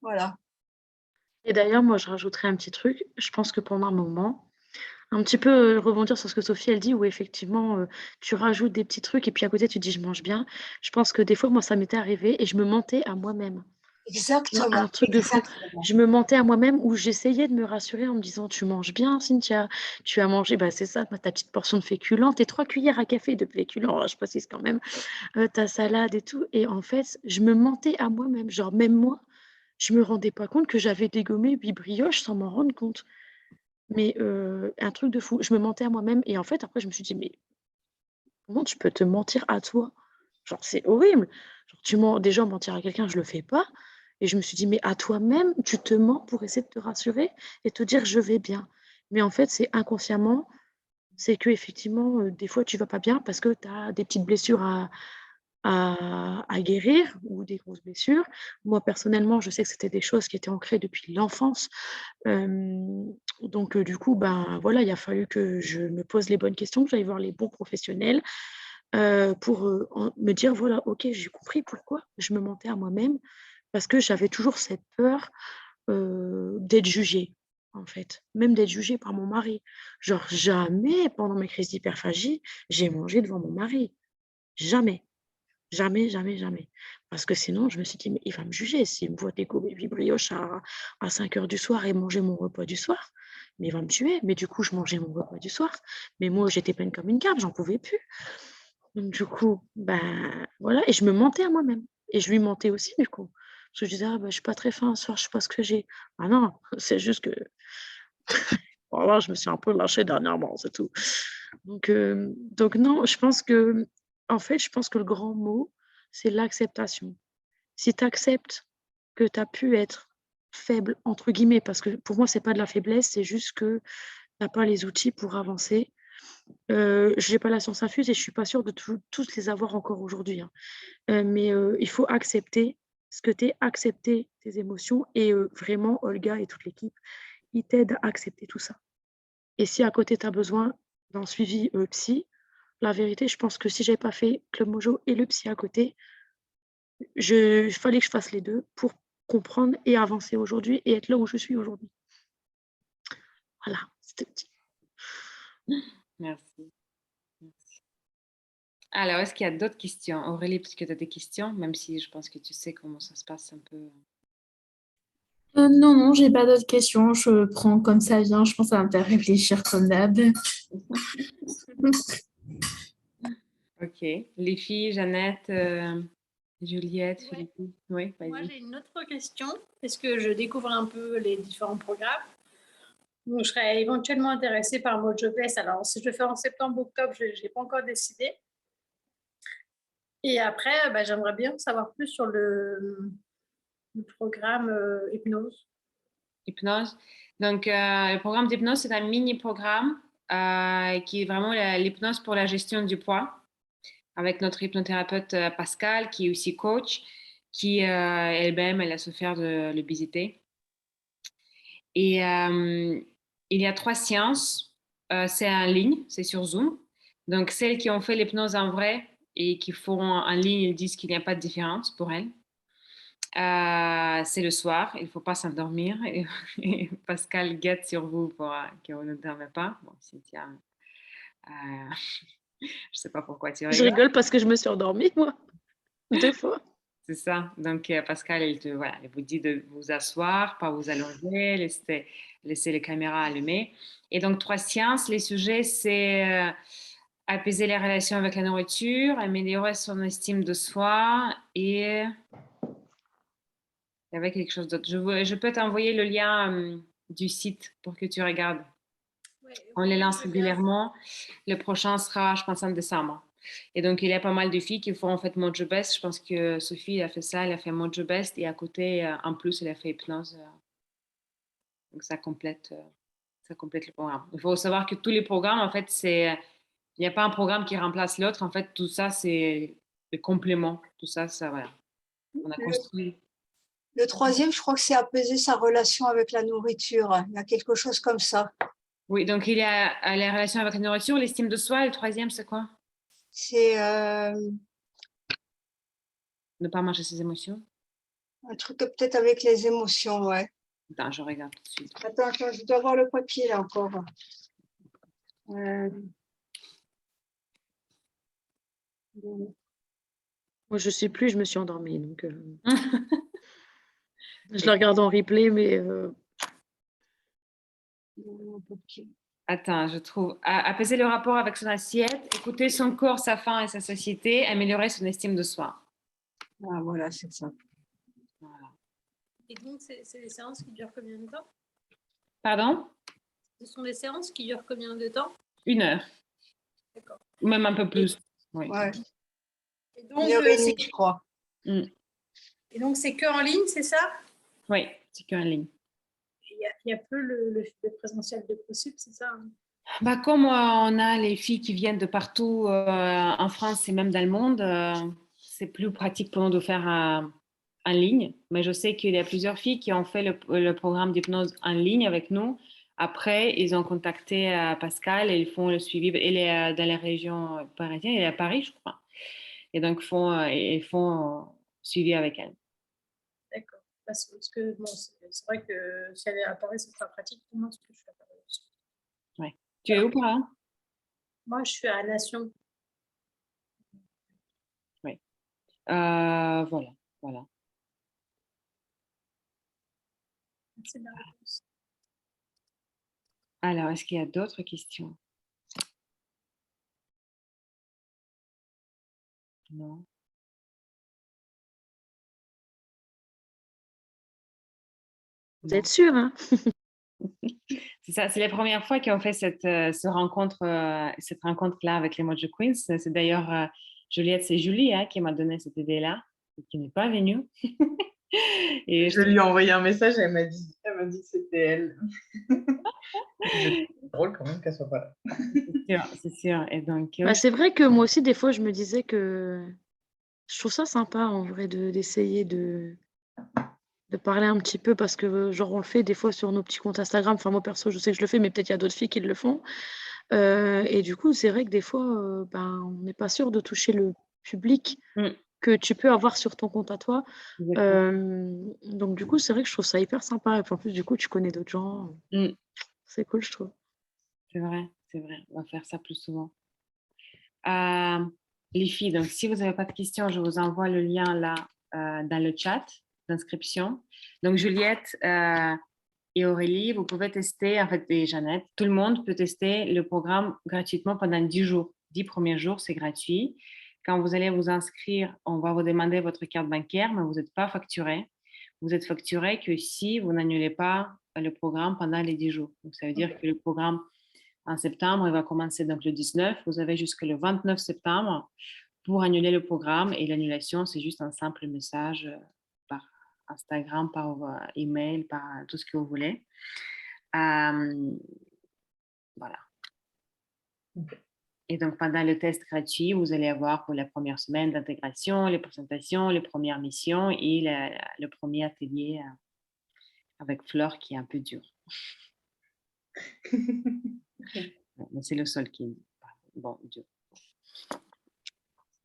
F: voilà.
B: Et d'ailleurs, moi, je rajouterais un petit truc. Je pense que pendant un moment, un petit peu rebondir sur ce que Sophie, elle dit, où effectivement, tu rajoutes des petits trucs et puis à côté, tu te dis, je mange bien. Je pense que des fois, moi, ça m'était arrivé et je me mentais à moi-même. Non,
F: Exactement,
B: un truc de fou.
F: exactement.
B: Je me mentais à moi-même où j'essayais de me rassurer en me disant, tu manges bien, Cynthia. Tu as mangé, bah, c'est ça, ta petite portion de féculents, tes 3 cuillères à café de féculents, je précise quand même, ta salade et tout. Et en fait, je me mentais à moi-même. Genre, même moi, je me rendais pas compte que j'avais dégommé 8 brioches sans m'en rendre compte. Mais un truc de fou. Je me mentais à moi-même et en fait, après, je me suis dit: «Mais comment tu peux te mentir à toi?» Genre, c'est horrible. Genre, tu mens déjà mentir à quelqu'un, je le fais pas et je me suis dit: «Mais à toi-même, tu te mens pour essayer de te rassurer et te dire: "Je vais bien"». Mais en fait, c'est inconsciemment, c'est qu'effectivement, des fois, tu vas pas bien parce que tu as des petites blessures à guérir ou des grosses blessures. Moi, personnellement, je sais que c'était des choses qui étaient ancrées depuis l'enfance. Donc du coup, ben, voilà, il a fallu que je me pose les bonnes questions, que j'aille voir les bons professionnels, pour, me dire: «Voilà, OK, j'ai compris pourquoi je me mentais à moi-même». Parce que j'avais toujours cette peur, d'être jugée. en fait, même d'être jugée par mon mari. Genre, jamais pendant mes crises d'hyperphagie, j'ai mangé devant mon mari. Jamais. Jamais, jamais, jamais. Parce que sinon, je me suis dit: «Mais il va me juger s'il me voit découvrir des brioches à 5 heures du soir et manger mon repas du soir, mais il va me tuer». Mais du coup, je mangeais mon repas du soir, mais moi, j'étais pleine comme une garde, j'en pouvais plus. Donc du coup, ben, voilà, et je me mentais à moi-même et je lui mentais aussi du coup. Parce que je disais: «Ah bah, je suis pas très faim ce soir, je sais pas ce que j'ai». Ah non, c'est juste que voilà, je me suis un peu lâchée dernièrement, c'est tout. Donc non, je pense que en fait, je pense que le grand mot, c'est l'acceptation. Si tu acceptes que tu as pu être «faible» entre guillemets, parce que pour moi, c'est pas de la faiblesse, c'est juste que tu as pas les outils pour avancer. J'ai pas la science infuse et je suis pas sûre de tous les avoir encore aujourd'hui, hein. Mais il faut accepter ce que tu es, accepter tes émotions et vraiment Olga et toute l'équipe, ils t'aident à accepter tout ça. Et si à côté tu as besoin d'un suivi, psy, la vérité, je pense que si j'avais pas fait Club Mojo et le psy à côté, il fallait que je fasse les 2 pour comprendre et avancer aujourd'hui et être là où je suis aujourd'hui. Voilà, c'était petit.
A: Merci. Merci. Alors, est-ce qu'il y a d'autres questions? Aurélie, parce que tu as des questions, même si je pense que tu sais comment ça se passe un peu.
D: Non, non, j'ai pas d'autres questions. Je prends comme ça vient. Je pense que ça va me faire réfléchir comme d'hab.
A: Ok. Les filles, Jeannette, Juliette,
C: Ouais.
A: Philippe. Oui,
C: Moi,
A: vas-y.
C: j'ai une autre question, parce que je découvre un peu les différents programmes. Donc, je serais éventuellement intéressée par MojoPS. Alors, si je le fais en septembre, octobre, je n'ai pas encore décidé. Et après, bah, j'aimerais bien savoir plus sur le programme hypnose.
A: Hypnose. Donc, le programme d'hypnose, c'est un mini-programme qui est vraiment l'hypnose pour la gestion du poids avec notre hypnothérapeute Pascal, qui est aussi coach, qui elle-même, elle a souffert de l'obésité. Et il y a 3 séances. C'est en ligne, c'est sur Zoom. Donc, celles qui ont fait l'hypnose en vrai et qui font en ligne, ils disent qu'il n'y a pas de différence pour elles. C'est le soir, il ne faut pas s'endormir. Et Pascal guette sur vous pour qu'on ne dorme pas. Bon, Cynthia, euh, je ne sais pas pourquoi tu
B: Je
A: rigoles.
B: rigole parce que je me suis endormie moi, 2 fois.
A: C'est ça. Donc, Pascal, voilà, elle vous dit de vous asseoir, pas vous allonger, laisser les caméras allumées. Et donc, 3 séances. Les sujets, c'est apaiser les relations avec la nourriture, améliorer son estime de soi et il y avait quelque chose d'autre. Je peux t'envoyer le lien du site pour que tu regardes.
C: Ouais,
A: On les
C: oui,
A: lance
C: je veux bien.
A: régulièrement. Le prochain sera, je pense, en décembre. Et donc, il y a pas mal de filles qui font en fait Mojo Best. Je pense que Sophie a fait ça, elle a fait Mojo Best et à côté, en plus, elle a fait hypnose. Donc, ça complète le programme. Il faut savoir que tous les programmes, en fait, il n'y a pas un programme qui remplace l'autre. En fait, tout ça, c'est le complément. Tout ça, voilà. On a
F: Le,
A: construit.
F: le troisième, je crois que c'est apaiser sa relation avec la nourriture. Il y a quelque chose comme ça.
A: Oui, donc il y a la relation avec la nourriture, l'estime de soi. Et le troisième, c'est quoi?
F: C'est
A: Ne pas manger ses émotions.
F: un truc peut-être avec les émotions, ouais.
A: Attends, je regarde tout de suite.
F: Attends, je dois avoir le papier là encore.
B: Moi, je sais plus, je me suis endormie donc je la regarde en replay mais
A: Attends, je trouve. Apaiser le rapport avec son assiette, écouter son corps, sa faim et sa satiété, améliorer son estime de soi.
F: Ah, voilà, c'est ça.
A: Voilà.
C: Et donc, c'est des séances qui durent combien de temps?
A: Pardon?
C: Ce sont des séances qui durent combien de temps?
A: 1 heure.
C: D'accord.
A: Ou même un peu plus. Oui.
F: Ouais.
C: Et donc,
F: 1h30, je crois.
A: Mm.
C: et donc, c'est que en ligne, c'est ça?
A: Oui, c'est qu'en ligne.
C: Il y a peu le présentiel de possible, c'est ça?
A: Bah, comme on a les filles qui viennent de partout en France et même dans le monde, c'est plus pratique pour nous de faire en ligne. Mais je sais qu'il y a plusieurs filles qui ont fait le programme d'hypnose en ligne avec nous. Après, ils ont contacté Pascal et ils font le suivi. Elle est dans la région parisienne, elle est à Paris, je crois. Et donc, ils font suivi avec elle.
C: D'accord. parce que bon, c'est vrai que si elle est à Paris, c'est pas pratique pour moi, parce que je suis à Paris aussi.
A: Ouais. Tu es où, par là?
C: Moi, je suis à Nation.
A: Oui. Voilà, voilà.
C: C'est la réponse.
A: Alors, est-ce qu'il y a d'autres questions? Non.
B: Vous êtes sûr, hein?
A: C'est ça, c'est la première fois qu'on fait cette rencontre-là avec les Mojo Queens. C'est d'ailleurs Juliette, c'est Julie qui m'a donné cette idée-là, qui n'est pas venue. Et
E: Je lui ai envoyé un message, elle m'a dit que c'était elle. C'est drôle quand même qu'elle soit pas là.
A: c'est sûr. Et donc,
B: Bah, c'est vrai que moi aussi, des fois, je me disais que je trouve ça sympa, en vrai, d'essayer de parler un petit peu parce que, genre, on le fait des fois sur nos petits comptes Instagram. Enfin, moi, perso, je sais que je le fais, mais peut-être il y a d'autres filles qui le font. Et du coup, c'est vrai que des fois, ben, on n'est pas sûr de toucher le public que tu peux avoir sur ton compte à toi. Donc, du coup, c'est vrai que je trouve ça hyper sympa. Et puis, en plus, du coup, tu connais d'autres gens. C'est cool, je trouve.
A: C'est vrai, c'est vrai. On va faire ça plus souvent. Les filles, donc si vous n'avez pas de questions, je vous envoie le lien là dans le chat d'inscription. Donc, Juliette et Aurélie, vous pouvez tester, en fait, et Jeannette, tout le monde peut tester le programme gratuitement pendant 10 jours. 10 premiers jours, c'est gratuit. Quand vous allez vous inscrire, on va vous demander votre carte bancaire, mais vous n'êtes pas facturé. Vous êtes facturé que si vous n'annulez pas le programme pendant les 10 jours. Donc, ça veut dire que le programme en septembre, il va commencer donc le 19. Vous avez jusqu'au 29 septembre pour annuler le programme. Et l'annulation, c'est juste un simple message par Instagram, par email, par tout ce que vous voulez. Voilà. Et donc, pendant le test gratuit, vous allez avoir pour la première semaine d'intégration, les présentations, les premières missions et le premier atelier avec Flore qui est un peu dur. Mais c'est le seul qui est bon, dur.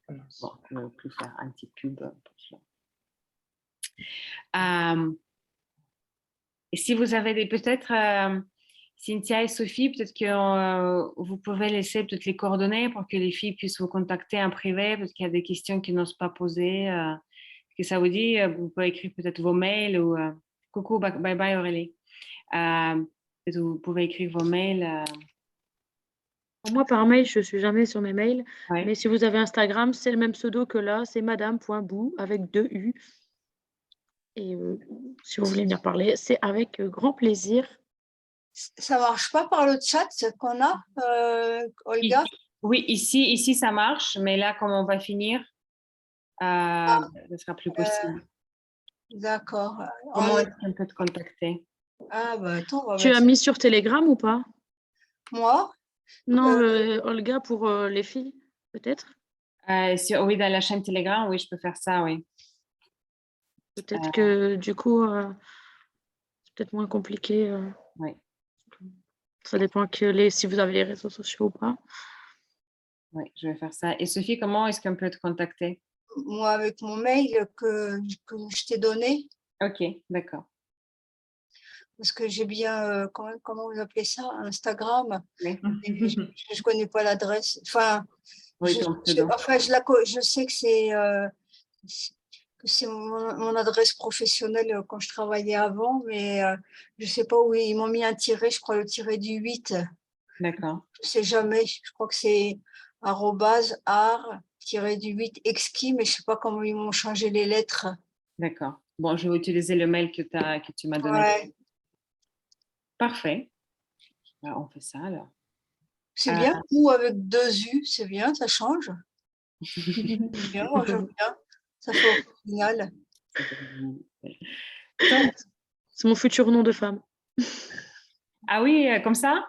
A: Bon, je ne vais plus faire un petit pub pour ça. Et si vous avez peut-être, Cynthia et Sophie, peut-être que vous pouvez laisser peut-être les coordonnées pour que les filles puissent vous contacter en privé, parce qu'il y a des questions qu'ils n'osent pas poser. Que ça vous dit, vous pouvez écrire peut-être vos mails ou coucou, bye bye Aurélie. Peut-être vous pouvez écrire vos mails.
B: Moi, par mail, je ne suis jamais sur mes mails.
A: Ouais.
B: Mais si vous avez Instagram, c'est le même pseudo que là, c'est madame.bou avec 2 U. Et si vous voulez venir parler, c'est avec grand plaisir.
F: Ça ne marche pas par le chat qu'on a, Olga?
A: Oui, ici, ça marche, mais là, comme on va finir, ce ne sera plus possible.
F: D'accord.
A: Comment est-ce qu'on peut te contacter?
F: Ah, bah, attends,
B: Tu as mis sur Telegram ou pas?
F: Moi?
B: Non, Olga pour les filles, peut-être?
A: Oui, dans la chaîne Telegram, oui, je peux faire ça, oui.
B: Peut-être que du coup, c'est peut-être moins compliqué.
A: Oui.
B: Ça dépend si vous avez les réseaux sociaux ou pas.
A: Oui, je vais faire ça. Et Sophie, comment est-ce qu'on peut te contacter?
F: Moi, avec mon mail que je t'ai donné.
A: Ok, d'accord.
F: Parce que j'ai bien, comment vous appelez ça, Instagram.
A: Oui.
F: Je ne connais pas l'adresse. Enfin,
A: oui,
F: je sais que c'est mon adresse professionnelle quand je travaillais avant, mais je ne sais pas où ils m'ont mis un tiret, je crois le tiret du 8.
A: D'accord.
F: Je ne sais jamais, je crois que c'est @art-du-8 exquis, mais je ne sais pas comment ils m'ont changé les lettres.
A: D'accord. Bon, je vais utiliser le mail que tu m'as donné.
F: Ouais.
A: Parfait. On fait ça alors.
F: C'est bien, ou avec 2 U, c'est bien, ça change. C'est bien, moi j'aime bien. Ça fait original.
B: C'est mon futur nom de femme.
A: Ah oui, comme ça?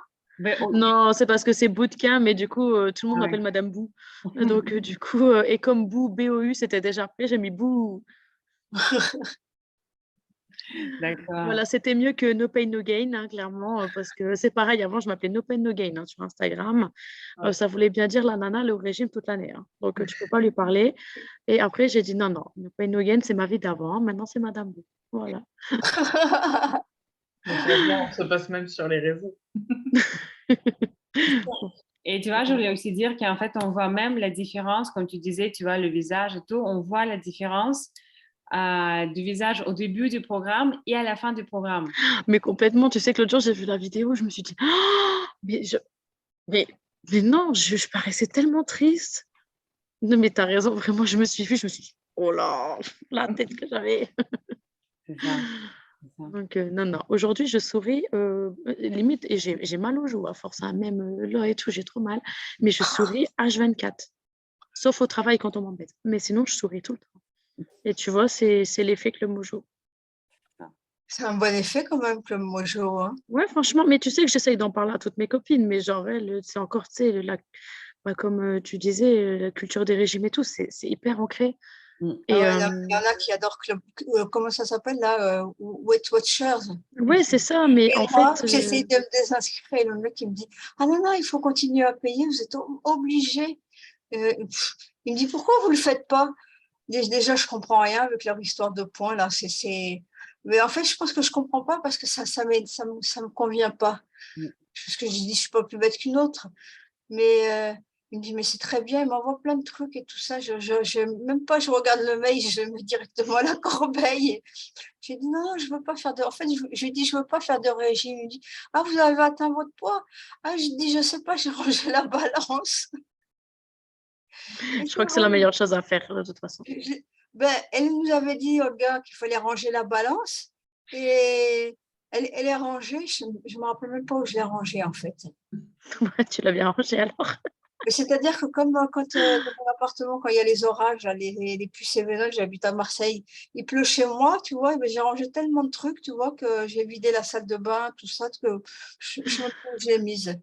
B: Non, c'est parce que c'est Bootcamp, mais du coup, tout le monde m'appelle Madame Bou. Donc, du coup, et comme Bou, B-O-U, c'était déjà fait, j'ai mis Bou.
A: D'accord.
B: Voilà, c'était mieux que No Pain No Gain, hein, clairement, parce que c'est pareil, avant, je m'appelais No Pain No Gain sur Instagram. Ça voulait bien dire la nana, elle est au régime toute l'année. Hein. Donc, tu ne peux pas lui parler. Et après, j'ai dit non, No Pain No Gain, c'est ma vie d'avant. Maintenant, c'est Madame Bou. Voilà.
E: Le changement se passe même sur les réseaux.
A: Et tu vois, je voulais aussi dire qu'en fait, on voit même la différence, comme tu disais, tu vois, le visage et tout, on voit la différence du visage au début du programme et à la fin du programme.
B: Mais complètement, tu sais que l'autre jour, j'ai vu la vidéo, je me suis dit, oh, mais non, je paraissais tellement triste. Non, mais t'as raison, vraiment, je me suis dit, oh là, la tête que j'avais.
A: C'est ça.
B: Donc, non, aujourd'hui, je souris, limite, et j'ai mal aux joues à force, hein, même là et tout, j'ai trop mal, mais je souris H24, sauf au travail quand on m'embête. Mais sinon, je souris tout le temps. Et tu vois, c'est l'effet Club Mojo.
F: C'est un bon effet quand même, Club Mojo. Hein.
B: Ouais, franchement, mais tu sais que j'essaye d'en parler à toutes mes copines, mais genre, elles, c'est encore, tu sais, comme tu disais, la culture des régimes et tout, c'est hyper ancré. Et,
F: il y en a qui adorent Club, comment ça s'appelle là, Weight Watchers.
B: ouais, c'est ça, mais
F: et
B: en
F: moi,
B: fait.
F: j'essaie de me désinscrire et le mec il me dit ah non, il faut continuer à payer, vous êtes obligés. Il me dit pourquoi vous le faites pas? Déjà, je comprends rien avec leur histoire de points là. Mais en fait, je pense que je comprends pas parce que ça me convient pas. Parce que je dis je suis pas plus bête qu'une autre. Mais il me dit mais c'est très bien, il m'envoie plein de trucs et tout ça. Même pas, je regarde le mail, je mets directement à la corbeille. J'ai dit non, je veux pas faire de. En fait, je lui dis je veux pas faire de régime. Il me dit ah vous avez atteint votre poids. Ah je dis je sais pas, j'ai rangé la balance.
B: Je crois que c'est la meilleure chose à faire de toute façon.
F: Elle nous avait dit, Olga, qu'il fallait ranger la balance. Et elle est rangée. Je ne me rappelle même pas où je l'ai rangée, en fait.
B: Tu l'as bien rangée alors.
F: C'est-à-dire que comme quand dans mon appartement, quand il y a les orages, les pluies sévères, j'habite à Marseille, il pleut chez moi, tu vois, j'ai rangé tellement de trucs, tu vois, que j'ai vidé la salle de bain, tout ça, que je l'ai mise.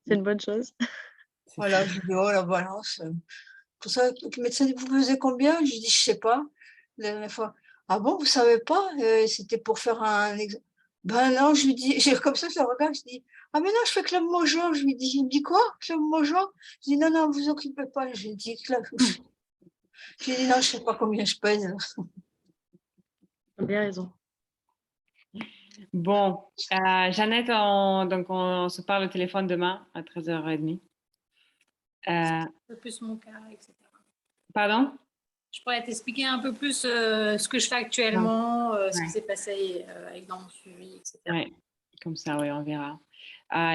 B: C'est une bonne chose.
F: Voilà, je dis, oh, la balance. Pour ça, le médecin dit, vous pesez combien? Je dis, je sais pas. La dernière fois, ah bon, vous savez pas? C'était pour faire un examen. Ben non, je lui dis, comme ça, je le regarde, je dis, ah mais non, je fais Club Mojo. Je lui dis, il me dit quoi? Club Mojo? Je dis, non, vous occupez pas. Je lui dis, Club. Je lui dis, non, je sais pas combien je pèse.
B: Tu as bien raison.
A: Bon, Jeannette, donc on se parle au téléphone demain à 13h30.
C: Un peu plus mon cas, etc.
A: Pardon?
C: Je pourrais t'expliquer un peu plus ce que je fais actuellement, ce qui s'est passé dans mon suivi, etc.
A: Oui, comme ça, oui, on verra.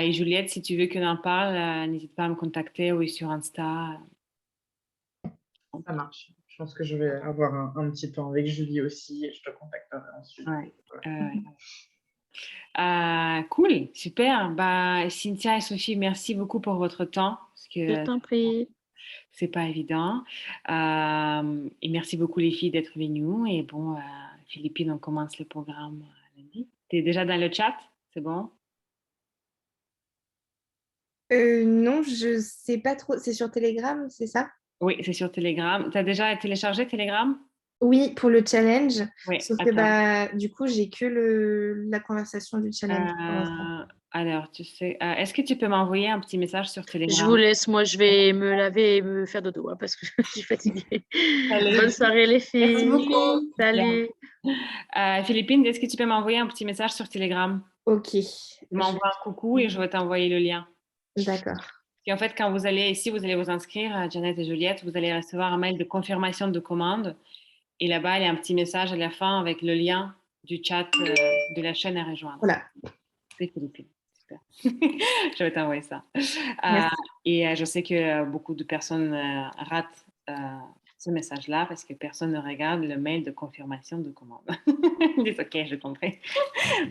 A: Et Juliette, si tu veux qu'on en parle, n'hésite pas à me contacter ou sur Insta.
E: Ça marche. Je pense que je vais avoir un petit temps avec Julie aussi et je te contacterai ensuite.
A: Cool, super. Cynthia et Sophie, merci beaucoup pour votre temps. Parce que
B: je t'en prie.
A: C'est pas évident. Et merci beaucoup les filles d'être venues. Et bon, Philippine, on commence le programme lundi. Tu es déjà dans le chat? C'est bon?
G: Non, je sais pas trop. C'est sur Telegram, c'est ça?
A: Oui, c'est sur Telegram. Tu as déjà téléchargé Telegram?
G: Oui, pour le challenge.
A: Oui,
G: sauf que du coup, j'ai que la conversation du challenge.
A: Alors, tu sais, est-ce que tu peux m'envoyer un petit message sur Telegram?
B: Je vous laisse, moi je vais me laver et me faire dodo hein, parce que je suis fatiguée. Bonne soirée les filles.
G: Merci beaucoup.
B: Salut.
A: Philippine, est-ce que tu peux m'envoyer un petit message sur Telegram?
G: Ok.
A: Tu m'envoies un coucou et je vais t'envoyer le lien.
G: D'accord.
A: Et en fait, quand vous allez vous inscrire, Jeannette et Juliette, vous allez recevoir un mail de confirmation de commande. Et là-bas, il y a un petit message à la fin avec le lien du chat de la chaîne à rejoindre.
G: Voilà.
A: C'est Philippine. Super. Je vais t'envoyer ça. Et je sais que beaucoup de personnes ratent ce message-là parce que personne ne regarde le mail de confirmation de commande. Ils disent OK, j'ai compris.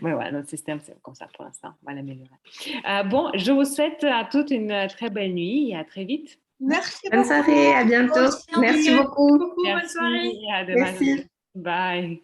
A: Mais voilà, notre système, c'est comme ça pour l'instant. On va l'améliorer. Bon, je vous souhaite à toutes une très belle nuit et à très vite.
F: Merci
G: beaucoup. Bonne soirée, à bientôt. Merci beaucoup.
C: Bonne soirée.
A: À demain.
G: Merci.
A: Bye.